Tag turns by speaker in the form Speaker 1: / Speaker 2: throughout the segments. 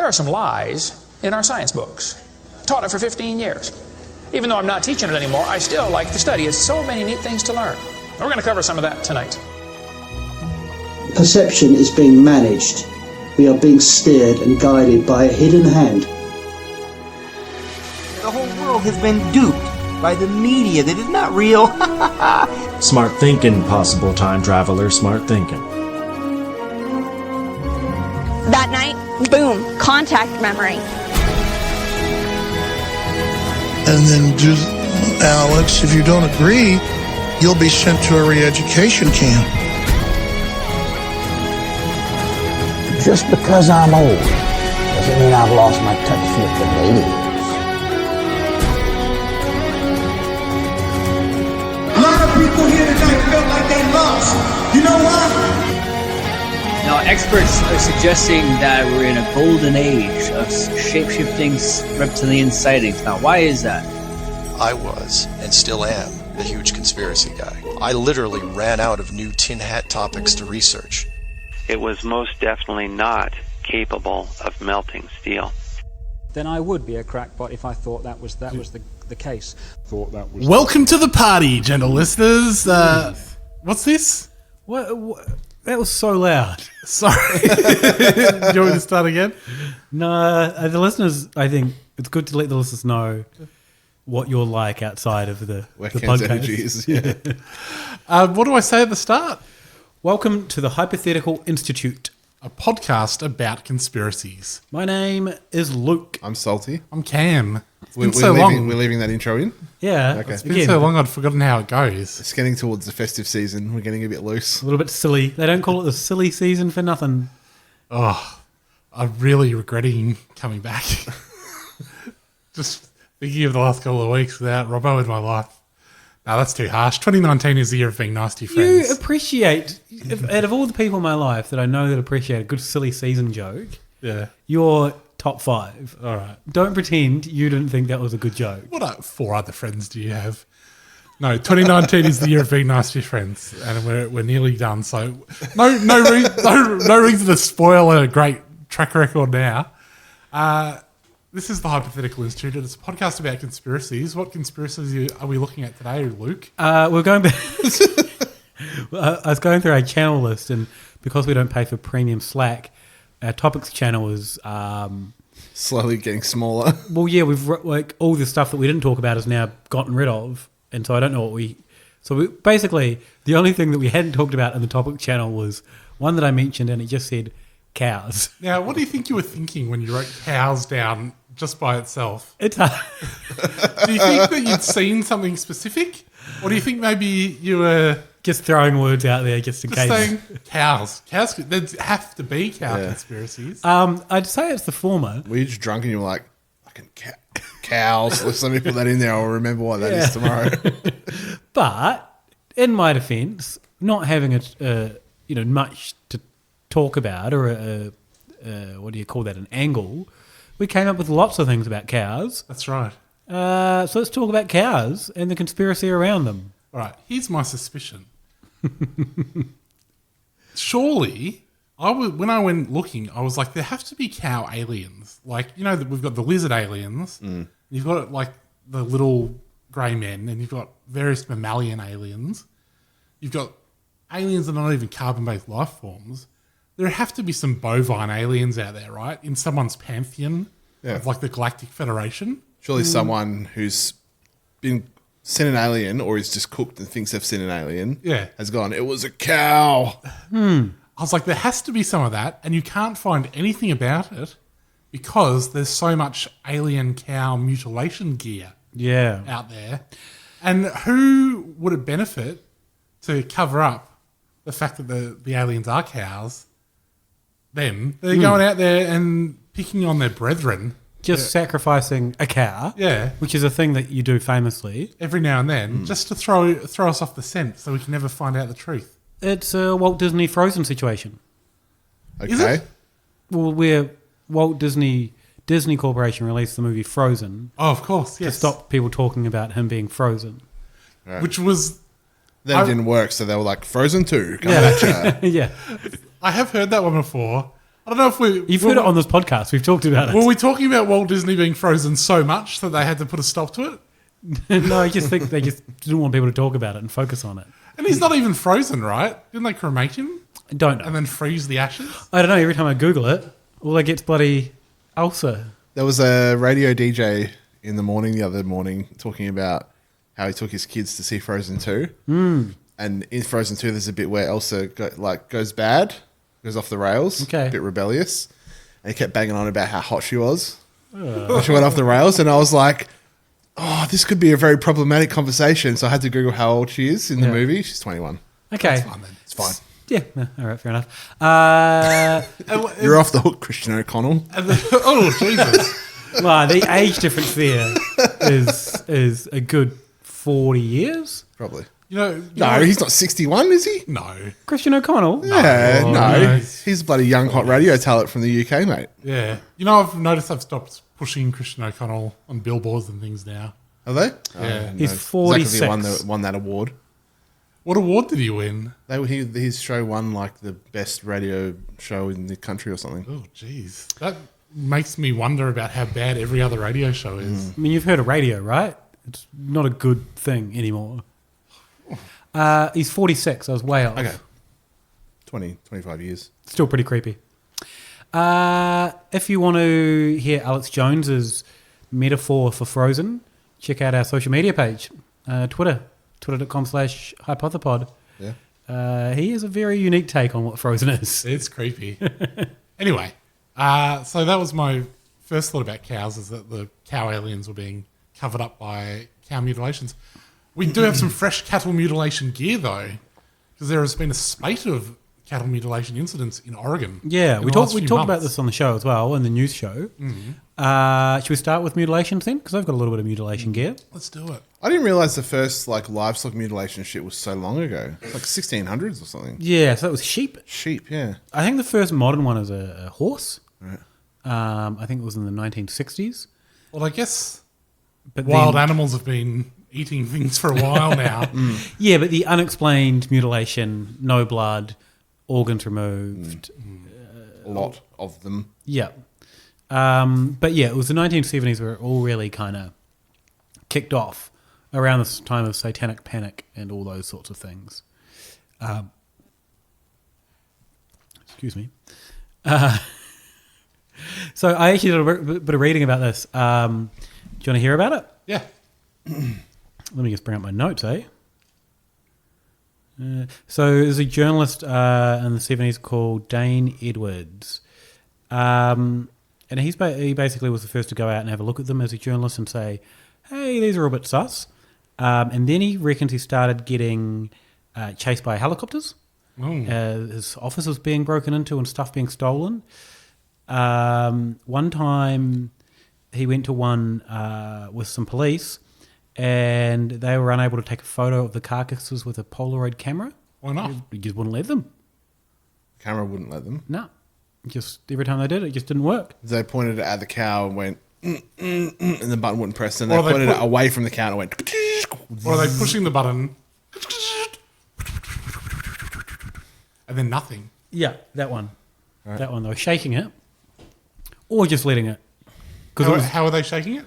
Speaker 1: There are some lies in our science books. Taught it for 15 years. Even though I'm not teaching it anymore, I still like to study. It's so many neat things to learn. We're going to cover some of that tonight.
Speaker 2: Perception is being managed. We are being steered and guided by a hidden hand.
Speaker 3: The whole world has been duped by the media that is not real.
Speaker 4: Smart thinking, possible time traveler, smart thinking.
Speaker 5: That night, boom, contact memory.
Speaker 6: And then Alex, if you don't agree, you'll be sent to a re-education camp.
Speaker 7: Just because I'm old doesn't mean I've lost my touch with the ladies.
Speaker 8: A lot of people here tonight felt like they lost. You know why?
Speaker 9: Now, experts are suggesting that we're in a golden age of shape-shifting reptilian sightings. Now, why is that?
Speaker 10: I was, and still am, the huge conspiracy guy. I literally ran out of new tin hat topics to research.
Speaker 11: It was most definitely not capable of melting steel.
Speaker 12: Then I would be a crackpot if I thought that was the case.
Speaker 13: Welcome to the party, gentle listeners. What's this?
Speaker 14: What? That was so loud.
Speaker 13: Sorry. Do you want me to start again?
Speaker 14: No, the listeners, I think it's good to let the listeners know what you're like outside of the podcast.
Speaker 13: Energies, yeah. What do I say at the start?
Speaker 14: Welcome to the Hypothetical Institute,
Speaker 13: a podcast about conspiracies.
Speaker 14: My name is Luke.
Speaker 15: I'm Salty.
Speaker 13: I'm Cam.
Speaker 15: We're leaving that intro in?
Speaker 14: Yeah.
Speaker 13: Okay. It's been so long I'd forgotten how it goes.
Speaker 15: It's getting towards the festive season. We're getting a bit loose.
Speaker 14: A little bit silly. They don't call it the silly season for nothing.
Speaker 13: Oh, I'm really regretting coming back. Just thinking of the last couple of weeks without Robbo in my life. No, that's too harsh. 2019 is the year of being nasty friends.
Speaker 14: You appreciate, out of all the people in my life that I know that appreciate a good silly season joke,
Speaker 13: yeah,
Speaker 14: you're top 5.
Speaker 13: All right.
Speaker 14: Don't pretend you didn't think that was a good joke.
Speaker 13: What 4 other friends do you have? No, 2019 is the year of being nasty friends, and we're nearly done. So no reason to spoil a great track record now. This is the Hypothetical Institute. It's a podcast about conspiracies. What conspiracies are we looking at today, Luke?
Speaker 14: We're going back. I was going through our channel list, and because we don't pay for premium Slack, our topics channel is
Speaker 15: slowly getting smaller.
Speaker 14: Well, yeah, we've all the stuff that we didn't talk about is now gotten rid of, and so I don't know what we. So basically, the only thing that we hadn't talked about in the topic channel was one that I mentioned, and it just said cows.
Speaker 13: Now, what do you think you were thinking when you wrote cows down just by itself?
Speaker 14: It's hard.
Speaker 13: Do you think that you'd seen something specific, or do you think maybe you were
Speaker 14: just throwing words out there just in case?
Speaker 13: Saying cows. Cows. There'd have to be cow conspiracies.
Speaker 14: I'd say it's the former.
Speaker 15: Were you just drunk and you were like, fucking cows? Let me put that in there. I'll remember what that is tomorrow.
Speaker 14: But in my defence, not having much to talk about or what do you call that? An angle. We came up with lots of things about cows.
Speaker 13: That's right.
Speaker 14: So let's talk about cows and the conspiracy around them.
Speaker 13: All right. Here's my suspicion. Surely, when I went looking, I was like, there have to be cow aliens. Like, we've got the lizard aliens.
Speaker 15: Mm.
Speaker 13: You've got like the little grey men, and you've got various mammalian aliens. You've got aliens that are not even carbon-based life forms. There have to be some bovine aliens out there, right? In someone's pantheon of like the Galactic Federation.
Speaker 15: Surely someone who's been seen an alien or is just cooked and thinks they've seen an alien has gone, it was a cow.
Speaker 13: I was like, there has to be some of that, and you can't find anything about it because there's so much alien cow mutilation gear out there. And who would it benefit to cover up the fact that the aliens are cows? Them. They're going out there and picking on their brethren.
Speaker 14: Just sacrificing a cow.
Speaker 13: Yeah.
Speaker 14: Which is a thing that you do famously.
Speaker 13: Every now and then, just to throw us off the scent so we can never find out the truth.
Speaker 14: It's a Walt Disney Frozen situation.
Speaker 15: Okay.
Speaker 13: Is it?
Speaker 14: Well, where Walt Disney Corporation released the movie Frozen.
Speaker 13: Oh, of course, yes.
Speaker 14: To stop people talking about him being frozen.
Speaker 15: Right.
Speaker 13: Which was...
Speaker 15: Then it didn't work, so they were like, Frozen 2, coming at you.
Speaker 14: Yeah.
Speaker 13: I have heard that one before, I don't know if
Speaker 14: You've heard it on this podcast. We've talked about it.
Speaker 13: Were we talking about Walt Disney being frozen so much that they had to put a stop to it?
Speaker 14: No, I just think they just didn't want people to talk about it and focus on it.
Speaker 13: And he's not even frozen, right? Didn't they cremate him?
Speaker 14: I don't know.
Speaker 13: And then freeze the ashes?
Speaker 14: I don't know. Every time I Google it, all I get's bloody ulcer.
Speaker 15: There was a radio DJ in the morning the other morning talking about how he took his kids to see Frozen 2.
Speaker 14: Mm.
Speaker 15: And in Frozen 2, there's a bit where Elsa goes bad, goes off the rails, a bit rebellious. And he kept banging on about how hot she was. She went off the rails, and I was like, oh, this could be a very problematic conversation. So I had to Google how old she is in the movie. She's 21.
Speaker 14: Okay.
Speaker 13: That's fine then.
Speaker 15: It's fine.
Speaker 14: Yeah, no, all right, fair enough.
Speaker 15: You're off the hook, Christian O'Connell.
Speaker 13: Oh, Jesus.
Speaker 14: Well, the age difference there is a good 40 years.
Speaker 15: Probably.
Speaker 13: No,
Speaker 15: he's not 61, is he?
Speaker 13: No.
Speaker 14: Christian O'Connell?
Speaker 15: Yeah,
Speaker 13: no.
Speaker 15: He's a bloody young hot radio talent from the UK, mate.
Speaker 13: Yeah. You know, I've noticed I've stopped pushing Christian O'Connell on billboards and things now.
Speaker 15: Are they?
Speaker 13: Yeah.
Speaker 14: He's 46.
Speaker 15: Exactly he won that award.
Speaker 13: What award did he win?
Speaker 15: His show won like the best radio show in the country or something.
Speaker 13: Oh, jeez. That makes me wonder about how bad every other radio show is.
Speaker 14: I mean, you've heard of radio, right? It's not a good thing anymore. He's 46. I was way off.
Speaker 15: Okay. 25 years.
Speaker 14: Still pretty creepy. If you want to hear Alex Jones's metaphor for Frozen, check out our social media page, twitter.com/hypothepod.
Speaker 15: Yeah.
Speaker 14: He has a very unique take on what Frozen is.
Speaker 13: It's creepy. Anyway, so that was my first thought about cows, is that the cow aliens were being covered up by cow mutilations. We do have some fresh cattle mutilation gear, though, because there has been a spate of cattle mutilation incidents in Oregon.
Speaker 14: Yeah, we talked about this on the show as well, in the news show.
Speaker 13: Mm-hmm.
Speaker 14: Should we start with mutilations then? Because I've got a little bit of mutilation gear.
Speaker 13: Let's do it.
Speaker 15: I didn't realise the first livestock mutilation shit was so long ago. It's like 1600s or something.
Speaker 14: Yeah, so that was sheep.
Speaker 15: Sheep, yeah.
Speaker 14: I think the first modern one is a horse.
Speaker 15: Right.
Speaker 14: I think it was in the 1960s.
Speaker 13: Well, I guess
Speaker 14: But
Speaker 13: wild
Speaker 14: then-
Speaker 13: animals have been eating things for a while now.
Speaker 14: Yeah, but the unexplained mutilation, no blood, organs removed.
Speaker 15: A lot of them.
Speaker 14: Yeah. But yeah, it was the 1970s where it all really kind of kicked off around this time of satanic panic and all those sorts of things. Excuse me. So I actually did a bit of reading about this. Do you want to hear about it?
Speaker 13: Yeah.
Speaker 14: Let me just bring up my notes, eh? So there's a journalist in the 70s called Dane Edwards. And he basically was the first to go out and have a look at them as a journalist and say, hey, these are a bit sus. And then he reckons he started getting chased by helicopters. His office was being broken into and stuff being stolen. One time he went to one with some police and they were unable to take a photo of the carcasses with a Polaroid camera.
Speaker 13: Why not?
Speaker 14: He just wouldn't let them.
Speaker 15: Camera wouldn't let them.
Speaker 14: No. Just every time they did it just didn't work.
Speaker 15: They pointed it at the cow and went, and the button wouldn't press. And
Speaker 13: Or
Speaker 15: they
Speaker 13: they
Speaker 15: pointed
Speaker 13: put-
Speaker 15: it away from the cow and it went.
Speaker 13: Or are they pushing the button and then nothing?
Speaker 14: Yeah, that one. Right. That one. They were shaking it or just letting it.
Speaker 13: How are they shaking it?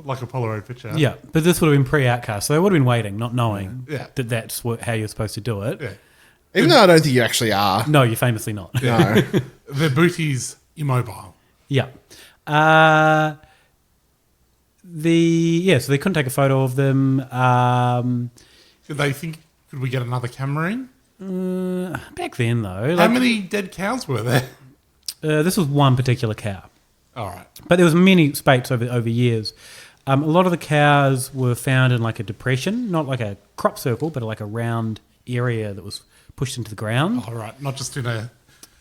Speaker 13: Like a Polaroid picture.
Speaker 14: Yeah, but this would have been pre-Outcast, so they would have been waiting, not knowing
Speaker 13: that
Speaker 14: that's how you're supposed to do it.
Speaker 13: Yeah.
Speaker 15: Even though I don't think you actually are.
Speaker 14: No, you're famously not.
Speaker 15: No.
Speaker 13: Their booty's immobile.
Speaker 14: Yeah. So they couldn't take a photo of them.
Speaker 13: Did they think, could we get another camera in?
Speaker 14: Back then, though.
Speaker 13: How many dead cows were there?
Speaker 14: This was one particular cow.
Speaker 13: All right.
Speaker 14: But there was many spates over years. A lot of the cows were found in like a depression, not like a crop circle, but like a round area that was pushed into the ground.
Speaker 13: All right. Not just in a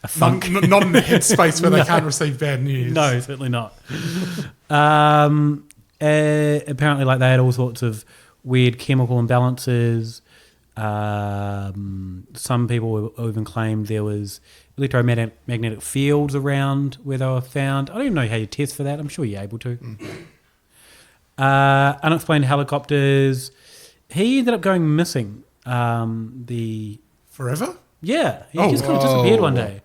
Speaker 14: funk.
Speaker 13: Not in a headspace where they can't receive bad news.
Speaker 14: No, certainly not. Apparently, like they had all sorts of weird chemical imbalances. Some people even claimed there was electromagnetic fields around where they were found. I don't even know how you test for that. I'm sure you're able to. Unexplained helicopters. He ended up going missing.
Speaker 13: Forever?
Speaker 14: Yeah, he just kind of disappeared one day.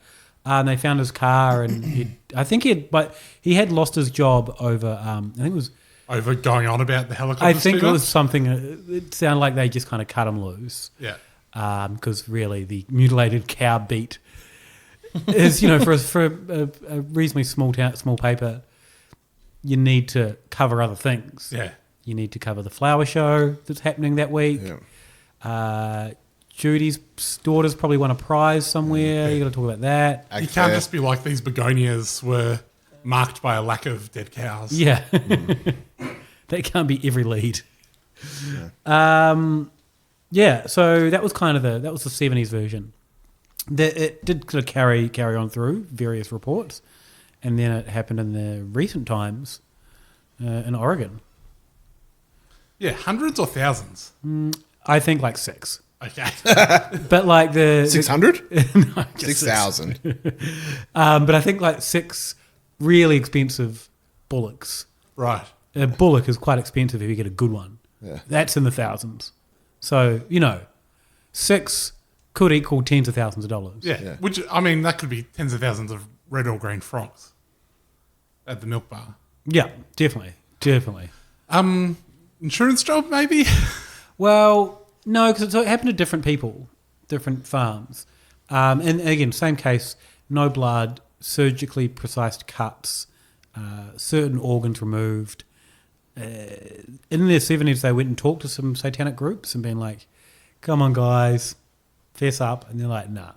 Speaker 14: And they found his car, and he had lost his job over. I think it was
Speaker 13: over going on about the helicopter.
Speaker 14: I think
Speaker 13: steamer?
Speaker 14: it was something. It sounded like they just kind of cut him loose.
Speaker 13: Yeah.
Speaker 14: Because really, the mutilated cow beat is, for a reasonably small paper, you need to cover other things.
Speaker 13: Yeah.
Speaker 14: You need to cover the flower show that's happening that week.
Speaker 15: Yeah.
Speaker 14: Judy's daughter's probably won a prize somewhere. You got to talk about that.
Speaker 13: You can't just be like these begonias were marked by a lack of dead cows.
Speaker 14: Yeah. That can't be every lead.
Speaker 15: Yeah.
Speaker 14: So that was kind of the 70s version. It did sort of carry on through various reports, and then it happened in the recent times in Oregon.
Speaker 13: Yeah, hundreds or thousands?
Speaker 14: I think like 6.
Speaker 13: Okay.
Speaker 14: But like the
Speaker 15: 600?
Speaker 14: No,
Speaker 15: 6,000.
Speaker 14: But I think like 6 really expensive bullocks.
Speaker 13: Right.
Speaker 14: A bullock is quite expensive if you get a good one.
Speaker 15: Yeah.
Speaker 14: That's in the thousands. So, 6 could equal tens of thousands of dollars.
Speaker 13: Yeah. Which, I mean, that could be tens of thousands of red or green frogs at the milk bar.
Speaker 14: Yeah, definitely.
Speaker 13: Insurance job, maybe?
Speaker 14: Well, no, because it happened to different people, different farms. And again, same case, no blood, surgically precise cuts, certain organs removed. In their 70s, they went and talked to some satanic groups and been like, come on, guys, fess up. And they're like, nah,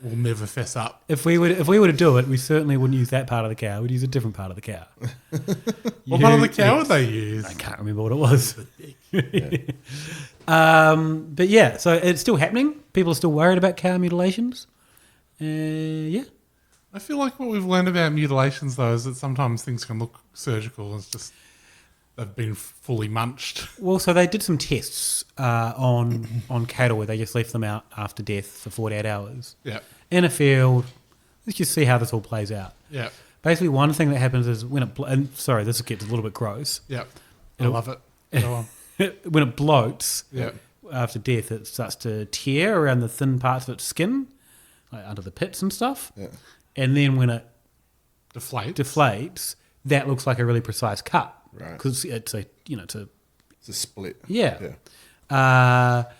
Speaker 13: we'll never fess up.
Speaker 14: If we were to do it, we certainly wouldn't use that part of the cow. We'd use a different part of the cow.
Speaker 13: What part of the cow would they use?
Speaker 14: I can't remember what it was. But yeah, so it's still happening. People are still worried about cow mutilations. Yeah.
Speaker 13: I feel like what we've learned about mutilations, though, is that sometimes things can look surgical. It's just they've been fully munched.
Speaker 14: Well, so they did some tests on cattle where they just left them out after death for 48 hours.
Speaker 13: Yeah.
Speaker 14: In a field. Let's just see how this all plays out.
Speaker 13: Yeah.
Speaker 14: Basically, one thing that happens is when it... and sorry, this gets a little bit gross.
Speaker 13: Yeah. I love it. Go on.
Speaker 14: When it bloats
Speaker 13: Yeah.
Speaker 14: after death, it starts to tear around the thin parts of its skin, like under the pits and stuff.
Speaker 15: Yeah.
Speaker 14: And then when it
Speaker 13: deflates,
Speaker 14: that looks like a really precise cut.
Speaker 15: Right.
Speaker 14: Because it's a
Speaker 15: split.
Speaker 14: Yeah.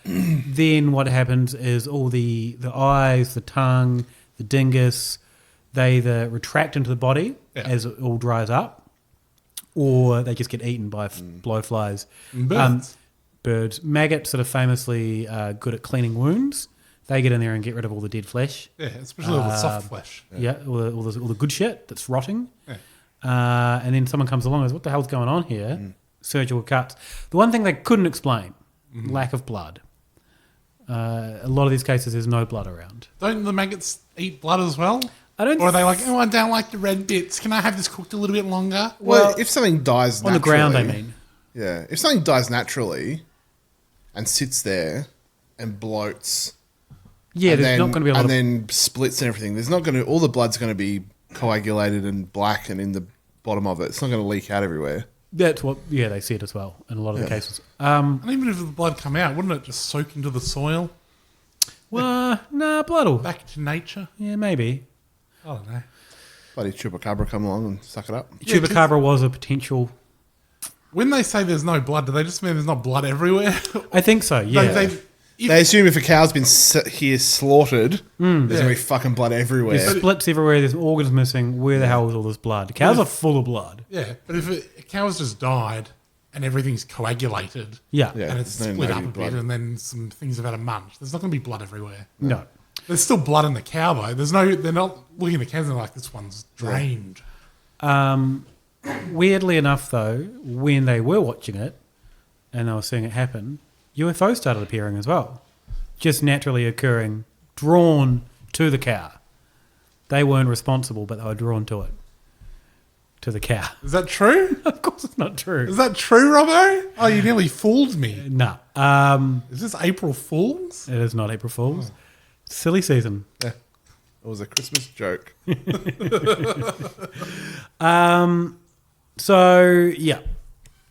Speaker 14: Then what happens is all the eyes, the tongue, the dingus, they either retract into the body as it all dries up, or they just get eaten by blowflies. Birds. Maggots that are famously good at cleaning wounds. They get in there and get rid of all the dead flesh.
Speaker 13: Yeah, especially all the soft flesh.
Speaker 14: Yeah, all the good shit that's rotting.
Speaker 13: Yeah.
Speaker 14: And then someone comes along and goes, what the hell's going on here? Surgical cuts. The one thing they couldn't explain, lack of blood. A lot of these cases, there's no blood around.
Speaker 13: Don't the maggots eat blood as well?
Speaker 14: I don't.
Speaker 13: Or are they like, I don't like the red bits. Can I have this cooked a little bit longer?
Speaker 15: Well, if something dies
Speaker 14: on
Speaker 15: naturally...
Speaker 14: the ground, I mean.
Speaker 15: Yeah. If something dies naturally and sits there and bloats...
Speaker 14: Yeah, there's not going to be a lot
Speaker 15: and then splits and everything. There's not going to... All the blood's going to be coagulated and black and in the bottom of it. It's not going to leak out everywhere.
Speaker 14: That's what... Yeah, they said as well in a lot of the cases.
Speaker 13: And even if the blood come out, wouldn't it just soak into the soil?
Speaker 14: Well, nah, blood will...
Speaker 13: Back to nature?
Speaker 14: Yeah, maybe.
Speaker 13: I don't know.
Speaker 15: Bloody chupacabra come along and suck it up.
Speaker 14: Chupacabra was a potential...
Speaker 13: When they say there's no blood, do they just mean there's not blood everywhere?
Speaker 14: I think so, yeah.
Speaker 15: They assume if a cow's been here slaughtered, there's going to be fucking blood everywhere.
Speaker 14: There's splits everywhere, there's organs missing. Where the hell is all this blood? Cows are full of blood.
Speaker 13: Yeah, but if a cow's just died and everything's coagulated and it's split up a bit and then some things have had a munch, there's not going to be blood everywhere.
Speaker 14: No.
Speaker 13: There's still blood in the cow, though. They're not looking at the cows and they're like, this one's drained.
Speaker 14: Weirdly enough, though, when they were watching it and they were seeing it happen, UFOs started appearing as well. Just naturally occurring, drawn to the cow. They weren't responsible, but they were drawn to it. To the cow.
Speaker 13: Is that true?
Speaker 14: Of course it's not true.
Speaker 13: Is that true, Robbo? Oh, you nearly fooled me.
Speaker 14: No.
Speaker 13: Is this April Fool's?
Speaker 14: It is not April Fool's. It's silly season.
Speaker 15: Yeah. It was a Christmas joke.
Speaker 14: So, yeah.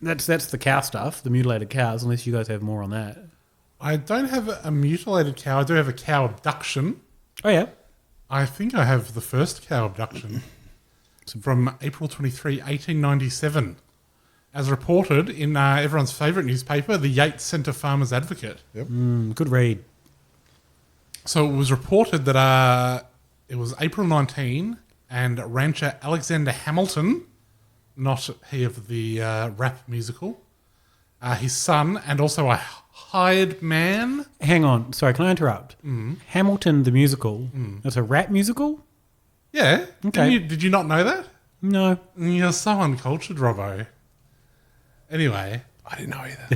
Speaker 14: That's the cow stuff, the mutilated cows, unless you guys have more on that.
Speaker 13: I don't have a mutilated cow. I do have a cow abduction.
Speaker 14: Oh, yeah.
Speaker 13: I think I have the first cow abduction from April 23, 1897, as reported in everyone's favourite newspaper, the Yates Centre Farmers Advocate.
Speaker 15: Yep.
Speaker 14: Good read.
Speaker 13: So it was reported that it was April 19, and rancher Alexander Hamilton, not he of the rap musical, his son, and also a hired man.
Speaker 14: Hang on. Sorry, can I interrupt? Hamilton the musical. That's a rap musical?
Speaker 13: Yeah.
Speaker 14: Okay.
Speaker 13: Did you not know that?
Speaker 14: No.
Speaker 13: You're so uncultured, Robbo. Anyway.
Speaker 15: I didn't know either.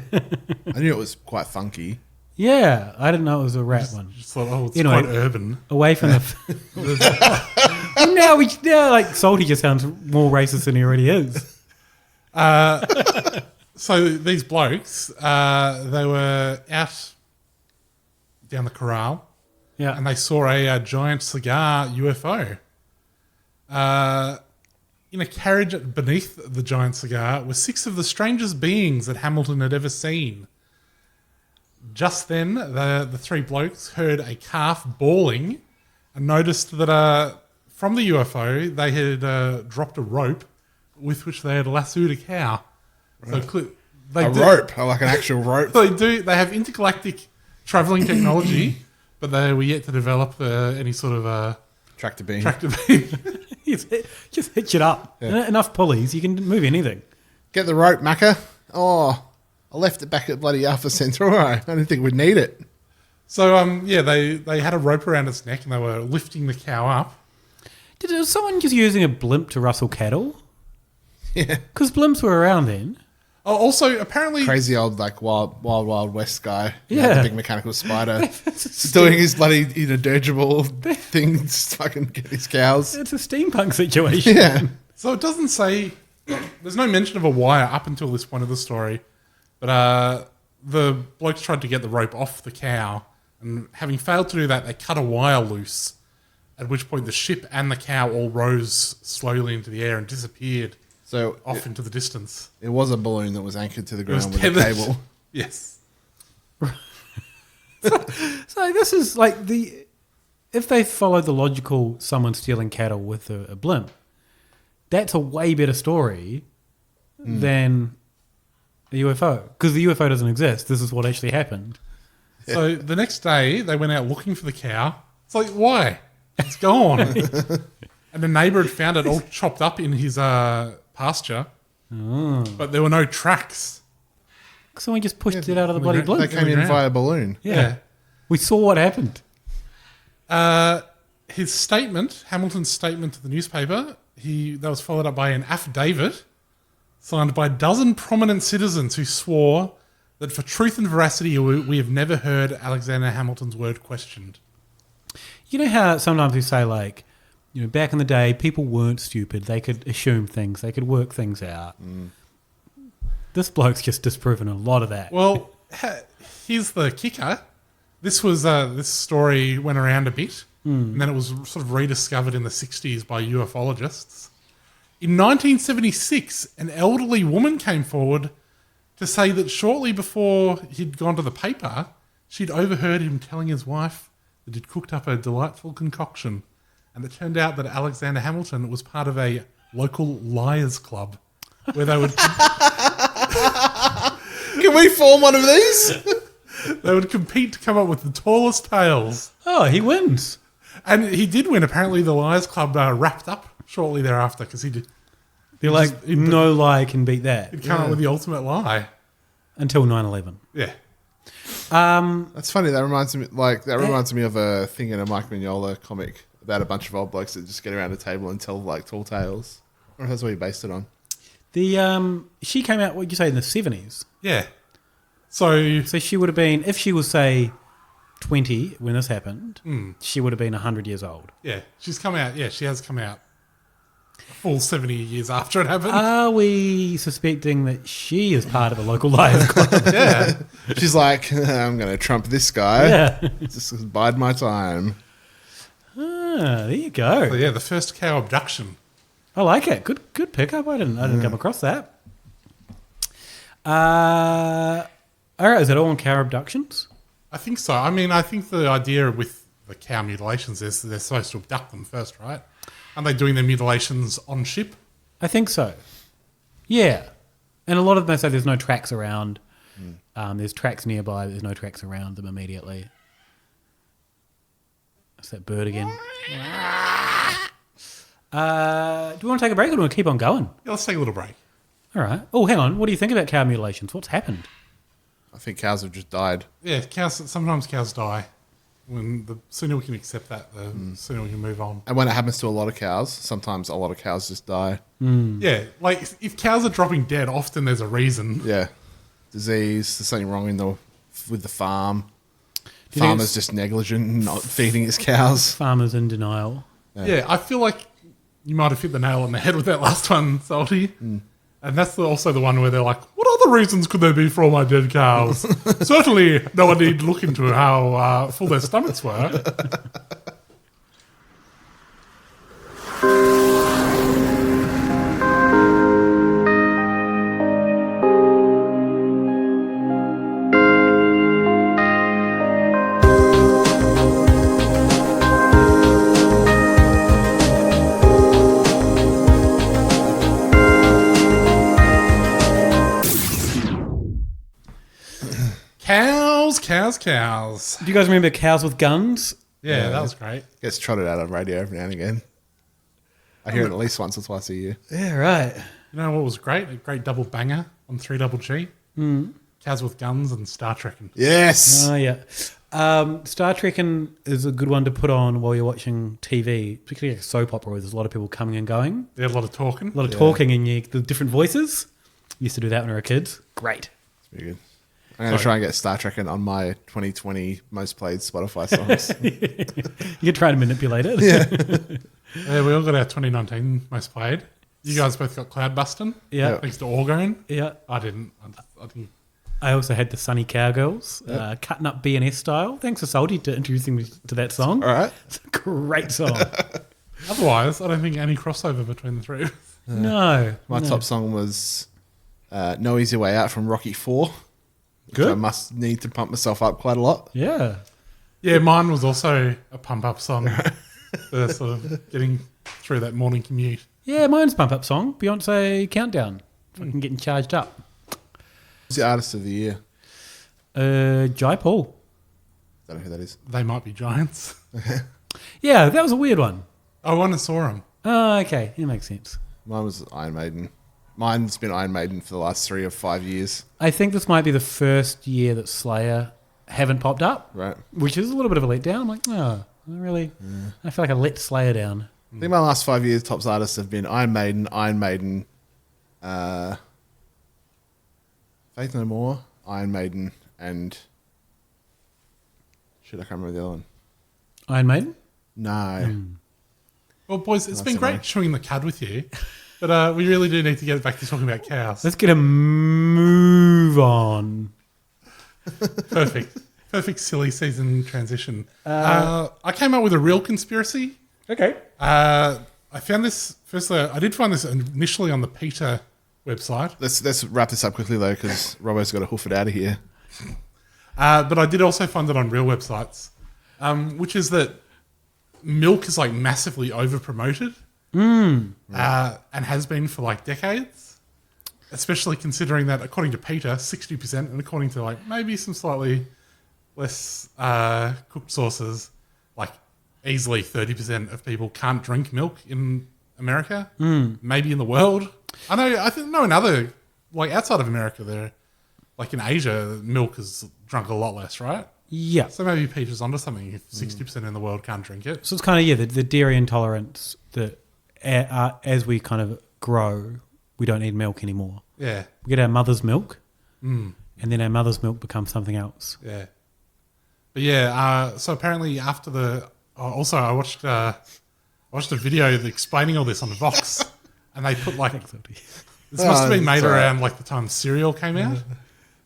Speaker 15: I knew it was quite funky.
Speaker 14: Yeah, I didn't know it was a rap one.
Speaker 13: Just thought, it's quite urban.
Speaker 14: Away from the... now, like, Salty just sounds more racist than he already is.
Speaker 13: So these blokes, they were out down the corral, and they saw a giant cigar UFO. In a carriage beneath the giant cigar were 6 of the strangest beings that Hamilton had ever seen. Just then, the 3 blokes heard a calf bawling and noticed that from the UFO they had dropped a rope with which they had lassoed a cow.
Speaker 15: Right.
Speaker 13: So
Speaker 15: rope, like an actual rope.
Speaker 13: They have intergalactic travelling technology, but they were yet to develop any sort of
Speaker 15: tractor beam.
Speaker 14: Just hitch it up.
Speaker 15: Yeah.
Speaker 14: Enough pulleys, you can move anything.
Speaker 15: Get the rope, Macca. Oh, I left it back at bloody Alpha Centauri. I didn't think we'd need it.
Speaker 13: So, they had a rope around its neck and they were lifting the cow up.
Speaker 14: Was someone just using a blimp to rustle cattle?
Speaker 15: Yeah.
Speaker 14: Because blimps were around then.
Speaker 13: Oh, also, apparently...
Speaker 15: Crazy old, like, wild West guy.
Speaker 14: Yeah.
Speaker 15: The big mechanical spider. Doing his bloody, dirigible thing, just fucking get his cows.
Speaker 14: It's a steampunk situation.
Speaker 15: Yeah.
Speaker 13: So it doesn't say... There's no mention of a wire up until this point of the story. But the blokes tried to get the rope off the cow, and having failed to do that, they cut a wire loose, at which point the ship and the cow all rose slowly into the air and disappeared off into the distance.
Speaker 15: It was a balloon that was anchored to the ground with
Speaker 13: tethered.
Speaker 15: a cable.
Speaker 13: Yes.
Speaker 14: So this is like if they follow the logical someone stealing cattle with a blimp, that's a way better story than a UFO. Because the UFO doesn't exist. This is what actually happened.
Speaker 13: So the next day, they went out looking for the cow. It's like, why? It's gone. And the neighbour had found it all chopped up in his pasture.
Speaker 14: Oh.
Speaker 13: But there were no tracks.
Speaker 14: Someone just pushed it out of the bloody blimp.
Speaker 15: They came in via balloon.
Speaker 14: Yeah. We saw what happened.
Speaker 13: His statement, Hamilton's statement to the newspaper, that was followed up by an affidavit signed by a dozen prominent citizens who swore that for truth and veracity, we have never heard Alexander Hamilton's word questioned.
Speaker 14: You know how sometimes we say, like, back in the day, people weren't stupid. They could assume things. They could work things out. This bloke's just disproven a lot of that.
Speaker 13: Well, here's the kicker. This was this story went around a bit, and then it was sort of rediscovered in the 60s by ufologists. In 1976, an elderly woman came forward to say that shortly before he'd gone to the paper, she'd overheard him telling his wife that he'd cooked up a delightful concoction, and it turned out that Alexander Hamilton was part of a local liars club where they would...
Speaker 15: Can we form one of these?
Speaker 13: They would compete to come up with the tallest tales.
Speaker 14: Oh, he wins.
Speaker 13: And he did win. Apparently the Liars Club wrapped up shortly thereafter because he did...
Speaker 14: They're like, no lie can beat that.
Speaker 13: He'd come up with the ultimate lie.
Speaker 14: Until 9/11.
Speaker 13: Yeah.
Speaker 15: That's funny. That reminds me of a thing in a Mike Mignola comic about a bunch of old blokes that just get around a table and tell like tall tales. I don't know if that's what he based it on.
Speaker 14: She came out, what did you say, in the 70s?
Speaker 13: Yeah. So
Speaker 14: she would have been, if she was, say, 20 when this happened, she would have been 100 years old.
Speaker 13: Yeah. She's come out. Yeah, she has come out a full 70 years after it happened.
Speaker 14: Are we suspecting that she is part of the local liars club?
Speaker 13: Yeah.
Speaker 15: She's like, I'm going to trump this guy.
Speaker 14: Yeah.
Speaker 15: Just bide my time.
Speaker 14: Ah, there you go.
Speaker 13: So yeah, the first cow abduction.
Speaker 14: I like it. Good pickup. I didn't come across that. All right, is that all on cow abductions?
Speaker 13: I think so. I mean, I think the idea with the cow mutilations, they're supposed to abduct them first, right? Aren't they doing their mutilations on ship?
Speaker 14: I think so. Yeah. And a lot of them say there's no tracks around. There's tracks nearby, but there's no tracks around them immediately. That's that bird again. Do we want to take a break or do we want to keep on going?
Speaker 13: Yeah, let's take a little break.
Speaker 14: All right. Oh, hang on. What do you think about cow mutilations? What's happened?
Speaker 15: I think cows have just died.
Speaker 13: Yeah, sometimes cows die. When the sooner we can accept that, the sooner we can move on.
Speaker 15: And when it happens to a lot of cows, sometimes a lot of cows just die.
Speaker 13: Yeah, like if cows are dropping dead, often there's a reason.
Speaker 15: Yeah. Disease, there's something wrong with the farm.
Speaker 14: you think
Speaker 15: Farmer's just negligent, not feeding his cows.
Speaker 14: Farmers in denial.
Speaker 13: Yeah, I feel like you might have hit the nail on the head with that last one, Salty. And that's also the one where they're like, what other reasons could there be for all my dead cows? Certainly no one need to look into how full their stomachs were. Cows.
Speaker 14: Do you guys remember Cows with Guns?
Speaker 13: Yeah, that was great.
Speaker 15: Gets trotted out on radio every now and again. I hear it at least once or twice a year.
Speaker 14: Yeah, right.
Speaker 13: You know what was great? A great double banger on 3GG. Cows with Guns and Star Trek.
Speaker 15: Yes.
Speaker 14: Oh, yeah. Star Trek is a good one to put on while you're watching TV, particularly a soap opera where there's a lot of people coming and going.
Speaker 13: There's a lot of talking.
Speaker 14: A lot of talking and the different voices. Used to do that when we were kids. Great.
Speaker 15: It's pretty good. I'm going to try and get Star Trek on my 2020 most played Spotify songs.
Speaker 14: You can try to manipulate it.
Speaker 13: Yeah, we all got our 2019 most played. You guys both got Cloudbustin'.
Speaker 14: Yeah.
Speaker 13: Thanks to Orgone.
Speaker 14: Yeah.
Speaker 13: I didn't. I didn't.
Speaker 14: I also had the Sunny Cowgirls, Cutting Up BNS style. Thanks to Salty to introducing me to that song.
Speaker 15: All right.
Speaker 14: It's a great song.
Speaker 13: Otherwise, I don't think any crossover between the three.
Speaker 14: No.
Speaker 15: My top song was No Easy Way Out from Rocky 4.
Speaker 14: Good.
Speaker 15: I must need to pump myself up quite a lot.
Speaker 14: Yeah.
Speaker 13: Yeah, mine was also a pump up song for sort of getting through that morning commute.
Speaker 14: Yeah, mine's Pump Up song. Beyonce Countdown. Fucking getting charged up.
Speaker 15: Who's the artist of the year?
Speaker 14: Jai Paul.
Speaker 15: I don't know who that is.
Speaker 13: They might be giants.
Speaker 14: Yeah, that was a weird one.
Speaker 13: I went and saw them.
Speaker 14: Oh, okay. It makes sense.
Speaker 15: Mine was Iron Maiden. Mine's been Iron Maiden for the last 3 or 5 years.
Speaker 14: I think this might be the first year that Slayer haven't popped up.
Speaker 15: Right.
Speaker 14: Which is a little bit of a letdown. I'm like, oh, I feel like I let Slayer down.
Speaker 15: I think my last 5 years, tops artists have been Iron Maiden, Faith No More, Iron Maiden, and shit, I can't remember the other one.
Speaker 14: Iron Maiden?
Speaker 15: No.
Speaker 13: Well, boys, it's been great chewing the cud with you, but we really do need to get back to talking about cows.
Speaker 14: Let's get a move on.
Speaker 13: Perfect silly season transition. I came up with a real conspiracy.
Speaker 14: Okay.
Speaker 13: I found this, firstly, I did find this initially on the PETA website.
Speaker 15: Let's wrap this up quickly, though, because Robbo's got to hoof it out of here.
Speaker 13: But I did also find it on real websites, which is that milk is like massively over-promoted and has been for like decades, especially considering that according to PETA, 60%, and according to like maybe some slightly less cooked sources, like easily 30% of people can't drink milk in America, maybe in the world. I know in other, like outside of America, there, like in Asia, milk is drunk a lot less, right?
Speaker 14: Yeah.
Speaker 13: So maybe Peter's onto something if 60% in the world can't drink it.
Speaker 14: So it's kind of, the dairy intolerance that as we kind of grow, we don't need milk anymore.
Speaker 13: Yeah.
Speaker 14: We get our mother's milk, and then our mother's milk becomes something else.
Speaker 13: Yeah. But yeah, so apparently after also I watched a video explaining all this on Vox, and they put like, this must have been made around like the time Serial came out.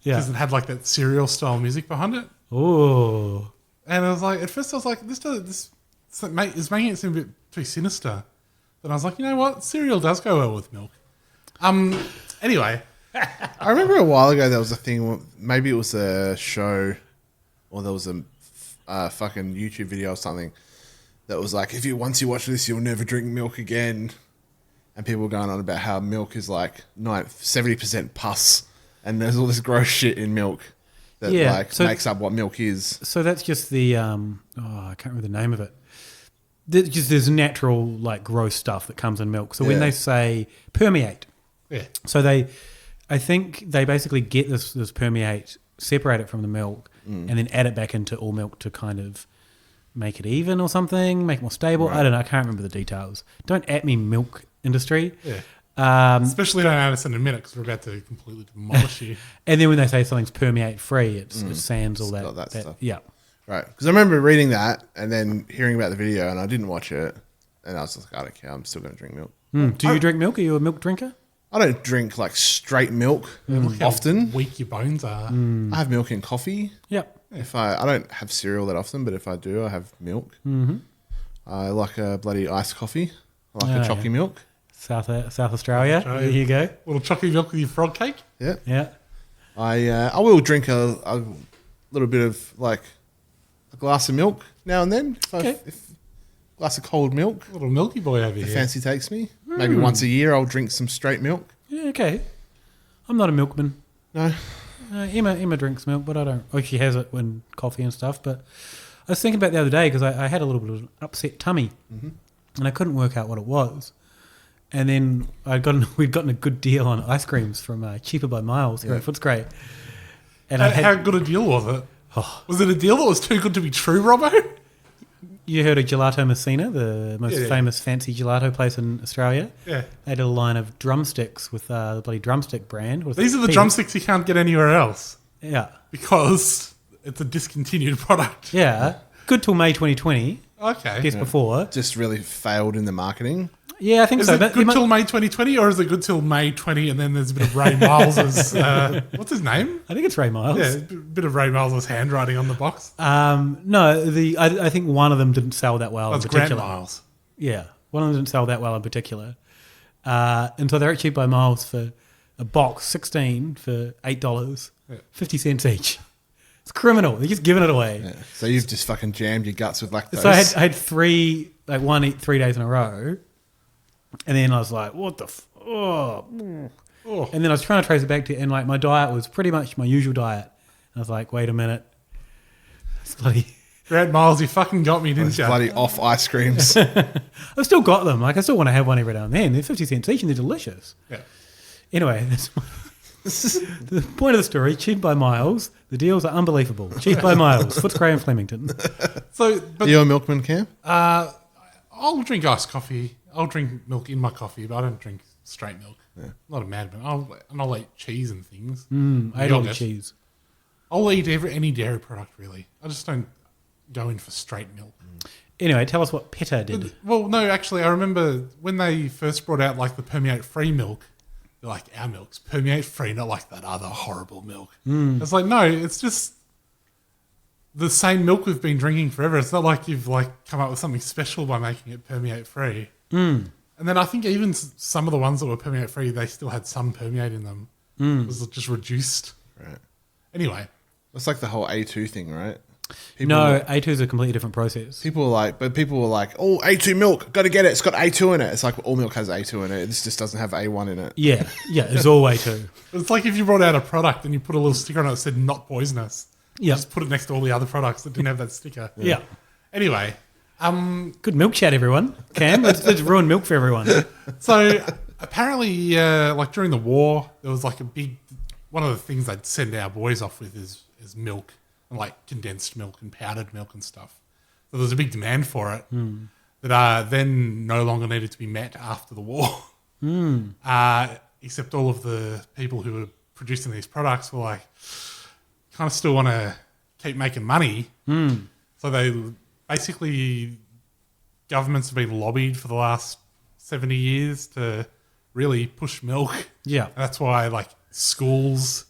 Speaker 14: Yeah.
Speaker 13: Because it had like that Serial style music behind it.
Speaker 14: Oh.
Speaker 13: And I was like, at first I was like, this is making it seem a bit too sinister. But I was like, you know what? Cereal does go well with milk. Anyway.
Speaker 15: I remember a while ago there was a thing, maybe it was a show or there was a fucking YouTube video or something that was like, once you watch this, you'll never drink milk again. And people were going on about how milk is like 70% pus, and there's all this gross shit in milk that makes up what milk is.
Speaker 14: So that's just the I can't remember the name of it. There's natural like gross stuff that comes in milk. So when they say permeate, so I think they basically get this permeate, separate it from the milk, and then add it back into all milk to kind of make it even or something, make it more stable. Right. I don't know. I can't remember the details. Don't at me, milk industry.
Speaker 13: Yeah. Especially on Addison in a minute because we're about to completely demolish you.
Speaker 14: And then when they say something's permeate free, it sans all that
Speaker 15: stuff.
Speaker 14: Yeah.
Speaker 15: Right. Because I remember reading that and then hearing about the video, and I didn't watch it. And I was like, I don't care. I'm still going to drink milk.
Speaker 14: Do you drink milk? Are you a milk drinker?
Speaker 15: I don't drink like straight milk often.
Speaker 13: How weak your bones are.
Speaker 15: I have milk in coffee.
Speaker 14: Yep.
Speaker 15: If I don't have cereal that often, but if I do, I have milk.
Speaker 14: Mm-hmm.
Speaker 15: I like a bloody iced coffee. I like a chocky milk.
Speaker 14: South Australia. There you go.
Speaker 13: Little chocky milk with your frog cake.
Speaker 15: Yeah.
Speaker 14: Yeah.
Speaker 15: I will drink a little bit of like a glass of milk now and then. If a glass of cold milk.
Speaker 13: Little milky boy over here.
Speaker 15: If fancy takes me. Maybe once a year I'll drink some straight milk.
Speaker 14: Yeah, okay. I'm not a milkman.
Speaker 15: No.
Speaker 14: Emma drinks milk, but I don't. Oh, she has it when coffee and stuff. But I was thinking about the other day because I had a little bit of an upset tummy, and I couldn't work out what it was. And then we'd gotten a good deal on ice creams from Cheaper by Miles here at Footscray.
Speaker 13: And how good a deal was it? Was it a deal that was too good to be true, Robbo?
Speaker 14: You heard of Gelato Messina, the most famous fancy gelato place in Australia?
Speaker 13: Yeah.
Speaker 14: They had a line of drumsticks with the bloody drumstick brand.
Speaker 13: These are the drumsticks you can't get anywhere else.
Speaker 14: Yeah.
Speaker 13: Because it's a discontinued product.
Speaker 14: Yeah. Good till May 2020.
Speaker 13: Okay.
Speaker 14: Guess before.
Speaker 15: Just really failed in the marketing.
Speaker 14: Yeah, I think
Speaker 13: is
Speaker 14: so.
Speaker 13: Is it good till May 2020 or is it good till May 20 and then there's a bit of Ray Miles's... what's his name?
Speaker 14: I think it's Ray Miles.
Speaker 13: Yeah, a bit of Ray Miles's handwriting on the box.
Speaker 14: No, I think one of them didn't sell that well in particular.
Speaker 13: Grant Miles.
Speaker 14: Yeah, one of them didn't sell that well in particular. And so they're at Cheap by Miles for a box, 16 for $8, 50 cents each. It's criminal. They're just giving it away.
Speaker 15: Yeah. So you've just fucking jammed your guts with lactose.
Speaker 14: So I had three, like one eat 3 days in a row. And then I was like, what the And then I was trying to trace it back to, and like my diet was pretty much my usual diet. And I was like, wait a minute. It's bloody...
Speaker 13: Grant Miles, you fucking got me, didn't you?
Speaker 15: Bloody off ice creams.
Speaker 14: I've still got them. Like I still want to have one every now and then. They're 50 cents each and they're delicious.
Speaker 13: Yeah.
Speaker 14: Anyway, that's the point of the story. Cheap by Miles. The deals are unbelievable. Cheap by Miles. Footscray and Flemington.
Speaker 15: Are you a milkman, Cam?
Speaker 13: I'll drink iced coffee. I'll drink milk in my coffee, but I don't drink straight milk. Yeah. I'm not a madman. I'll eat cheese and things.
Speaker 14: I don't eat cheese.
Speaker 13: I'll eat any dairy product, really. I just don't go in for straight milk.
Speaker 14: Anyway, tell us what PETA did.
Speaker 13: Well, no, actually, I remember when they first brought out like the permeate-free milk, they're like, our milk's permeate-free, not like that other horrible milk. It's like, no, it's just the same milk we've been drinking forever. It's not like you've like come up with something special by making it permeate-free. And then I think even some of the ones that were permeate-free, they still had some permeate in them. It was just reduced.
Speaker 15: Right.
Speaker 13: Anyway.
Speaker 15: It's like the whole A2 thing, right?
Speaker 14: A2 is a completely different process.
Speaker 15: People were like, oh, A2 milk, got to get it. It's got A2 in it. It's like all milk has A2 in it. This just doesn't have A1 in it.
Speaker 14: Yeah, it's all A2.
Speaker 13: It's like if you brought out a product and you put a little sticker on it that said not poisonous.
Speaker 14: Yeah.
Speaker 13: Just put it next to all the other products that didn't have that sticker.
Speaker 14: Yeah.
Speaker 13: Anyway.
Speaker 14: Good milk chat, everyone. Cam, let's ruin milk for everyone.
Speaker 13: So apparently, like during the war, there was like one of the things they'd send our boys off with is milk, and like condensed milk and powdered milk and stuff. So there was a big demand for it that then no longer needed to be met after the war. Except all of the people who were producing these products were like, kind of still want to keep making money. So they basically, governments have been lobbied for the last 70 years to really push milk.
Speaker 14: Yeah.
Speaker 13: And that's why like schools,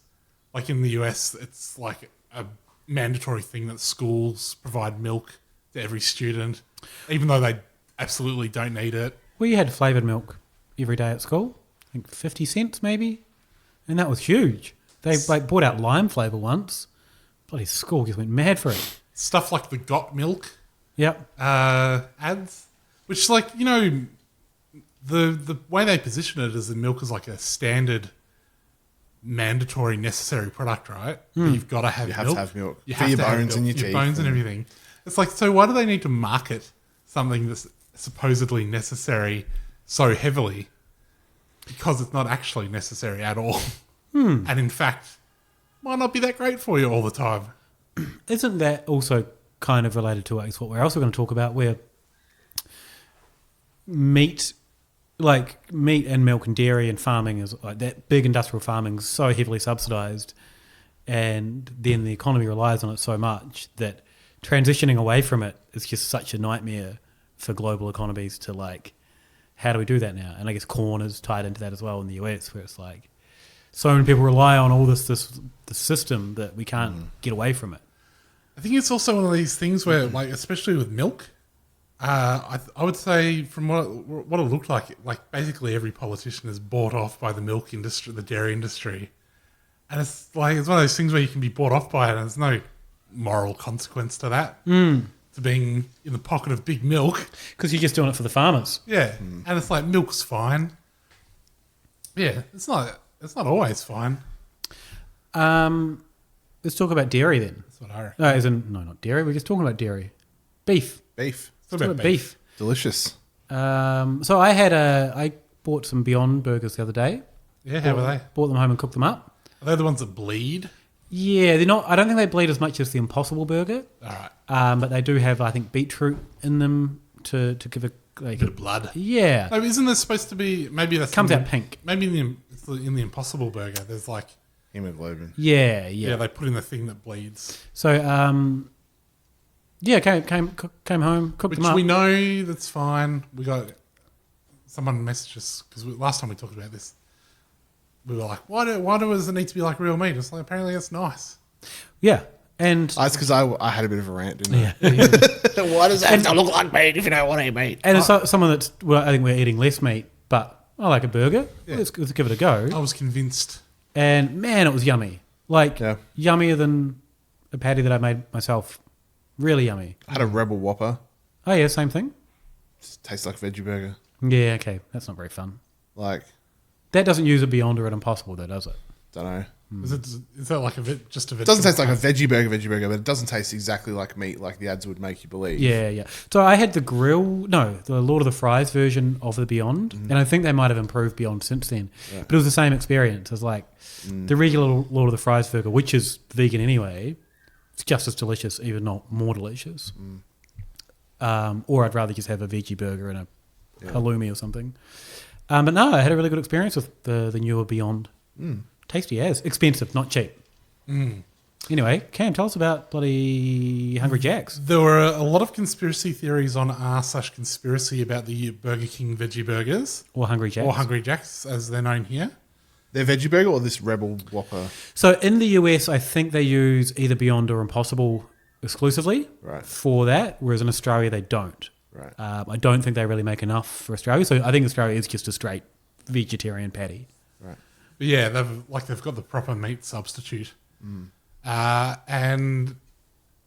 Speaker 13: like in the US, it's like a mandatory thing that schools provide milk to every student, even though they absolutely don't need it.
Speaker 14: We had flavoured milk every day at school. I think 50 cents maybe. And that was huge. They like brought out lime flavour once. Bloody school just went mad for it.
Speaker 13: stuff like the Got Milk
Speaker 14: Yep.
Speaker 13: ads, which like, you know, the way they position it is the milk is like a standard mandatory necessary product, right? You've got to have milk.
Speaker 15: You have to have milk.
Speaker 13: You
Speaker 15: For
Speaker 13: have
Speaker 15: your
Speaker 13: to have
Speaker 15: bones and
Speaker 13: milk,
Speaker 15: your teeth
Speaker 13: bones and
Speaker 15: and-
Speaker 13: everything. It's like, so why do they need to market something that's supposedly necessary so heavily? Because it's not actually necessary at all. And in fact, might not be that great for you all the time.
Speaker 14: Isn't that also kind of related to what we're also going to talk about, where meat and milk and dairy and farming is like that big industrial farming is so heavily subsidized, and then the economy relies on it so much that transitioning away from it is just such a nightmare for global economies to like, how do we do that now? And I guess corn is tied into that as well in the US, where it's like so many people rely on all this system that we can't get away from it.
Speaker 13: I think it's also one of these things where, like, especially with milk, I would say from what it looked like basically every politician is bought off by the milk industry, the dairy industry, and it's like it's one of those things where you can be bought off by it, and there's no moral consequence to that, to being in the pocket of big milk,
Speaker 14: because you're just doing it for the farmers.
Speaker 13: Yeah, and it's like milk's fine. Yeah, it's not always fine.
Speaker 14: Let's talk about dairy then.
Speaker 13: That's what I reckon.
Speaker 14: No, not dairy. We're just talking about dairy. Beef.
Speaker 15: Beef.
Speaker 13: Let's talk about beef.
Speaker 15: Delicious.
Speaker 14: So I bought some Beyond burgers the other day.
Speaker 13: Yeah, how were they?
Speaker 14: Bought them home and cooked them up.
Speaker 13: Are they the ones that bleed?
Speaker 14: Yeah, they're not. I don't think they bleed as much as the Impossible Burger.
Speaker 13: All right.
Speaker 14: But they do have, I think, beetroot in them to give a
Speaker 13: bit of blood.
Speaker 14: Yeah.
Speaker 13: No, isn't there supposed to be? Maybe that's
Speaker 14: Comes out pink.
Speaker 13: Maybe in the Impossible Burger, there's like
Speaker 15: hemoglobin.
Speaker 14: Yeah.
Speaker 13: Yeah, they put in the thing that bleeds.
Speaker 14: So yeah, came home, cooked them up.
Speaker 13: Which we know that's fine. We got someone messaged us because last time we talked about this, we were like, why does it need to be like real meat? It's like apparently it's nice.
Speaker 14: Yeah, and
Speaker 15: it's because I had a bit of a rant, didn't I?
Speaker 14: Yeah.
Speaker 15: Why does it have to look like meat if you don't want to eat meat?
Speaker 14: And it's someone that's I think we're eating less meat, but I like a burger.
Speaker 13: Yeah.
Speaker 14: Let's give it a go.
Speaker 13: I was convinced,
Speaker 14: and man, it was yummy. Like yummier than a patty that I made myself. Really yummy.
Speaker 15: I had a Rebel Whopper.
Speaker 14: Oh yeah, same thing.
Speaker 15: Just tastes like a veggie burger.
Speaker 14: Yeah, okay, that's not very fun.
Speaker 15: Like
Speaker 14: that doesn't use a Beyond or an Impossible though, does it?
Speaker 15: Don't know.
Speaker 13: Is that like just a?
Speaker 15: It doesn't taste like a veggie burger, but it doesn't taste exactly like meat, like the ads would make you believe.
Speaker 14: Yeah. So I had the the Lord of the Fries version of the Beyond, and I think they might have improved Beyond since then.
Speaker 15: Yeah.
Speaker 14: But it was the same experience. It was like the regular Lord of the Fries burger, which is vegan anyway. It's just as delicious, even not more delicious. Or I'd rather just have a veggie burger and a halloumi or something. But no, I had a really good experience with the newer Beyond. Tasty as. Expensive, not cheap. Anyway, Cam, tell us about bloody Hungry Jack's.
Speaker 13: There were a lot of conspiracy theories on r/conspiracy about the Burger King veggie burgers.
Speaker 14: Or Hungry Jack's.
Speaker 13: Or Hungry Jack's, as they're known here.
Speaker 15: Their veggie burger or this Rebel Whopper?
Speaker 14: So in the US, I think they use either Beyond or Impossible exclusively for that, whereas in Australia they don't.
Speaker 15: Right.
Speaker 14: I don't think they really make enough for Australia, so I think Australia is just a straight vegetarian patty.
Speaker 15: Right.
Speaker 13: But yeah, they've got the proper meat substitute. And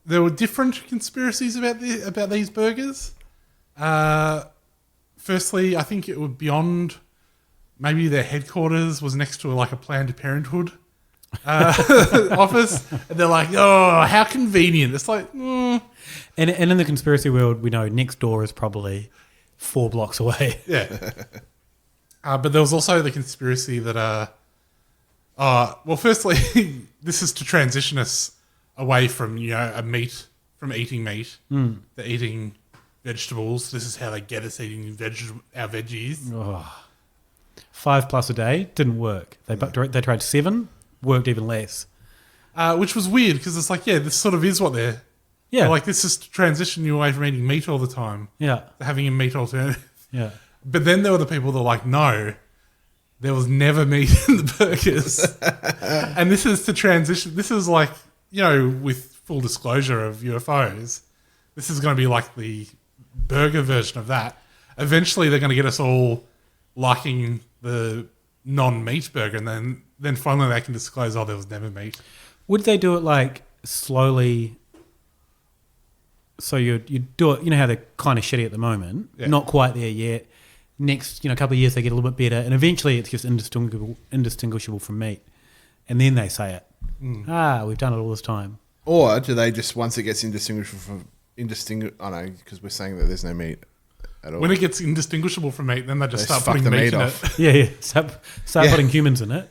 Speaker 13: there were different conspiracies about these burgers. Firstly, I think it was Beyond. Maybe their headquarters was next to like a Planned Parenthood office, and they're like, "Oh, how convenient!" It's like,
Speaker 14: And in the conspiracy world, we know next door is probably 4 blocks away.
Speaker 13: Yeah. But there was also the conspiracy that, well, firstly, this is to transition us away from from eating meat to eating vegetables. This is how they get us eating our veggies.
Speaker 14: Oh. 5+ a day didn't work. They tried 7, worked even less.
Speaker 13: Which was weird because it's like, this sort of is what they're.
Speaker 14: Yeah.
Speaker 13: They're like, this is to transition you away from eating meat all the time.
Speaker 14: Yeah.
Speaker 13: To having a meat alternative.
Speaker 14: Yeah.
Speaker 13: But then there were the people that were like, no, there was never meat in the burgers. And this is to transition. This is like, with full disclosure of UFOs, this is going to be like the burger version of that. Eventually they're going to get us all liking the non-meat burger, and then finally they can disclose, there was never meat.
Speaker 14: Would they do it like slowly So you do it. You know how they're kind of shitty at the moment.
Speaker 13: Yeah.
Speaker 14: Not quite there yet. Next, couple of years they get a little bit better, and eventually it's just indistinguishable from meat. And then they say it. We've done it all this time.
Speaker 15: Or do they just, once it gets indistinguishable from I know, because we're saying that there's no meat at all.
Speaker 13: When it gets indistinguishable from meat, then they just start
Speaker 15: fuck
Speaker 13: putting
Speaker 15: the
Speaker 13: meat
Speaker 15: meat
Speaker 13: in
Speaker 15: off.
Speaker 13: it.
Speaker 14: Start putting humans in it.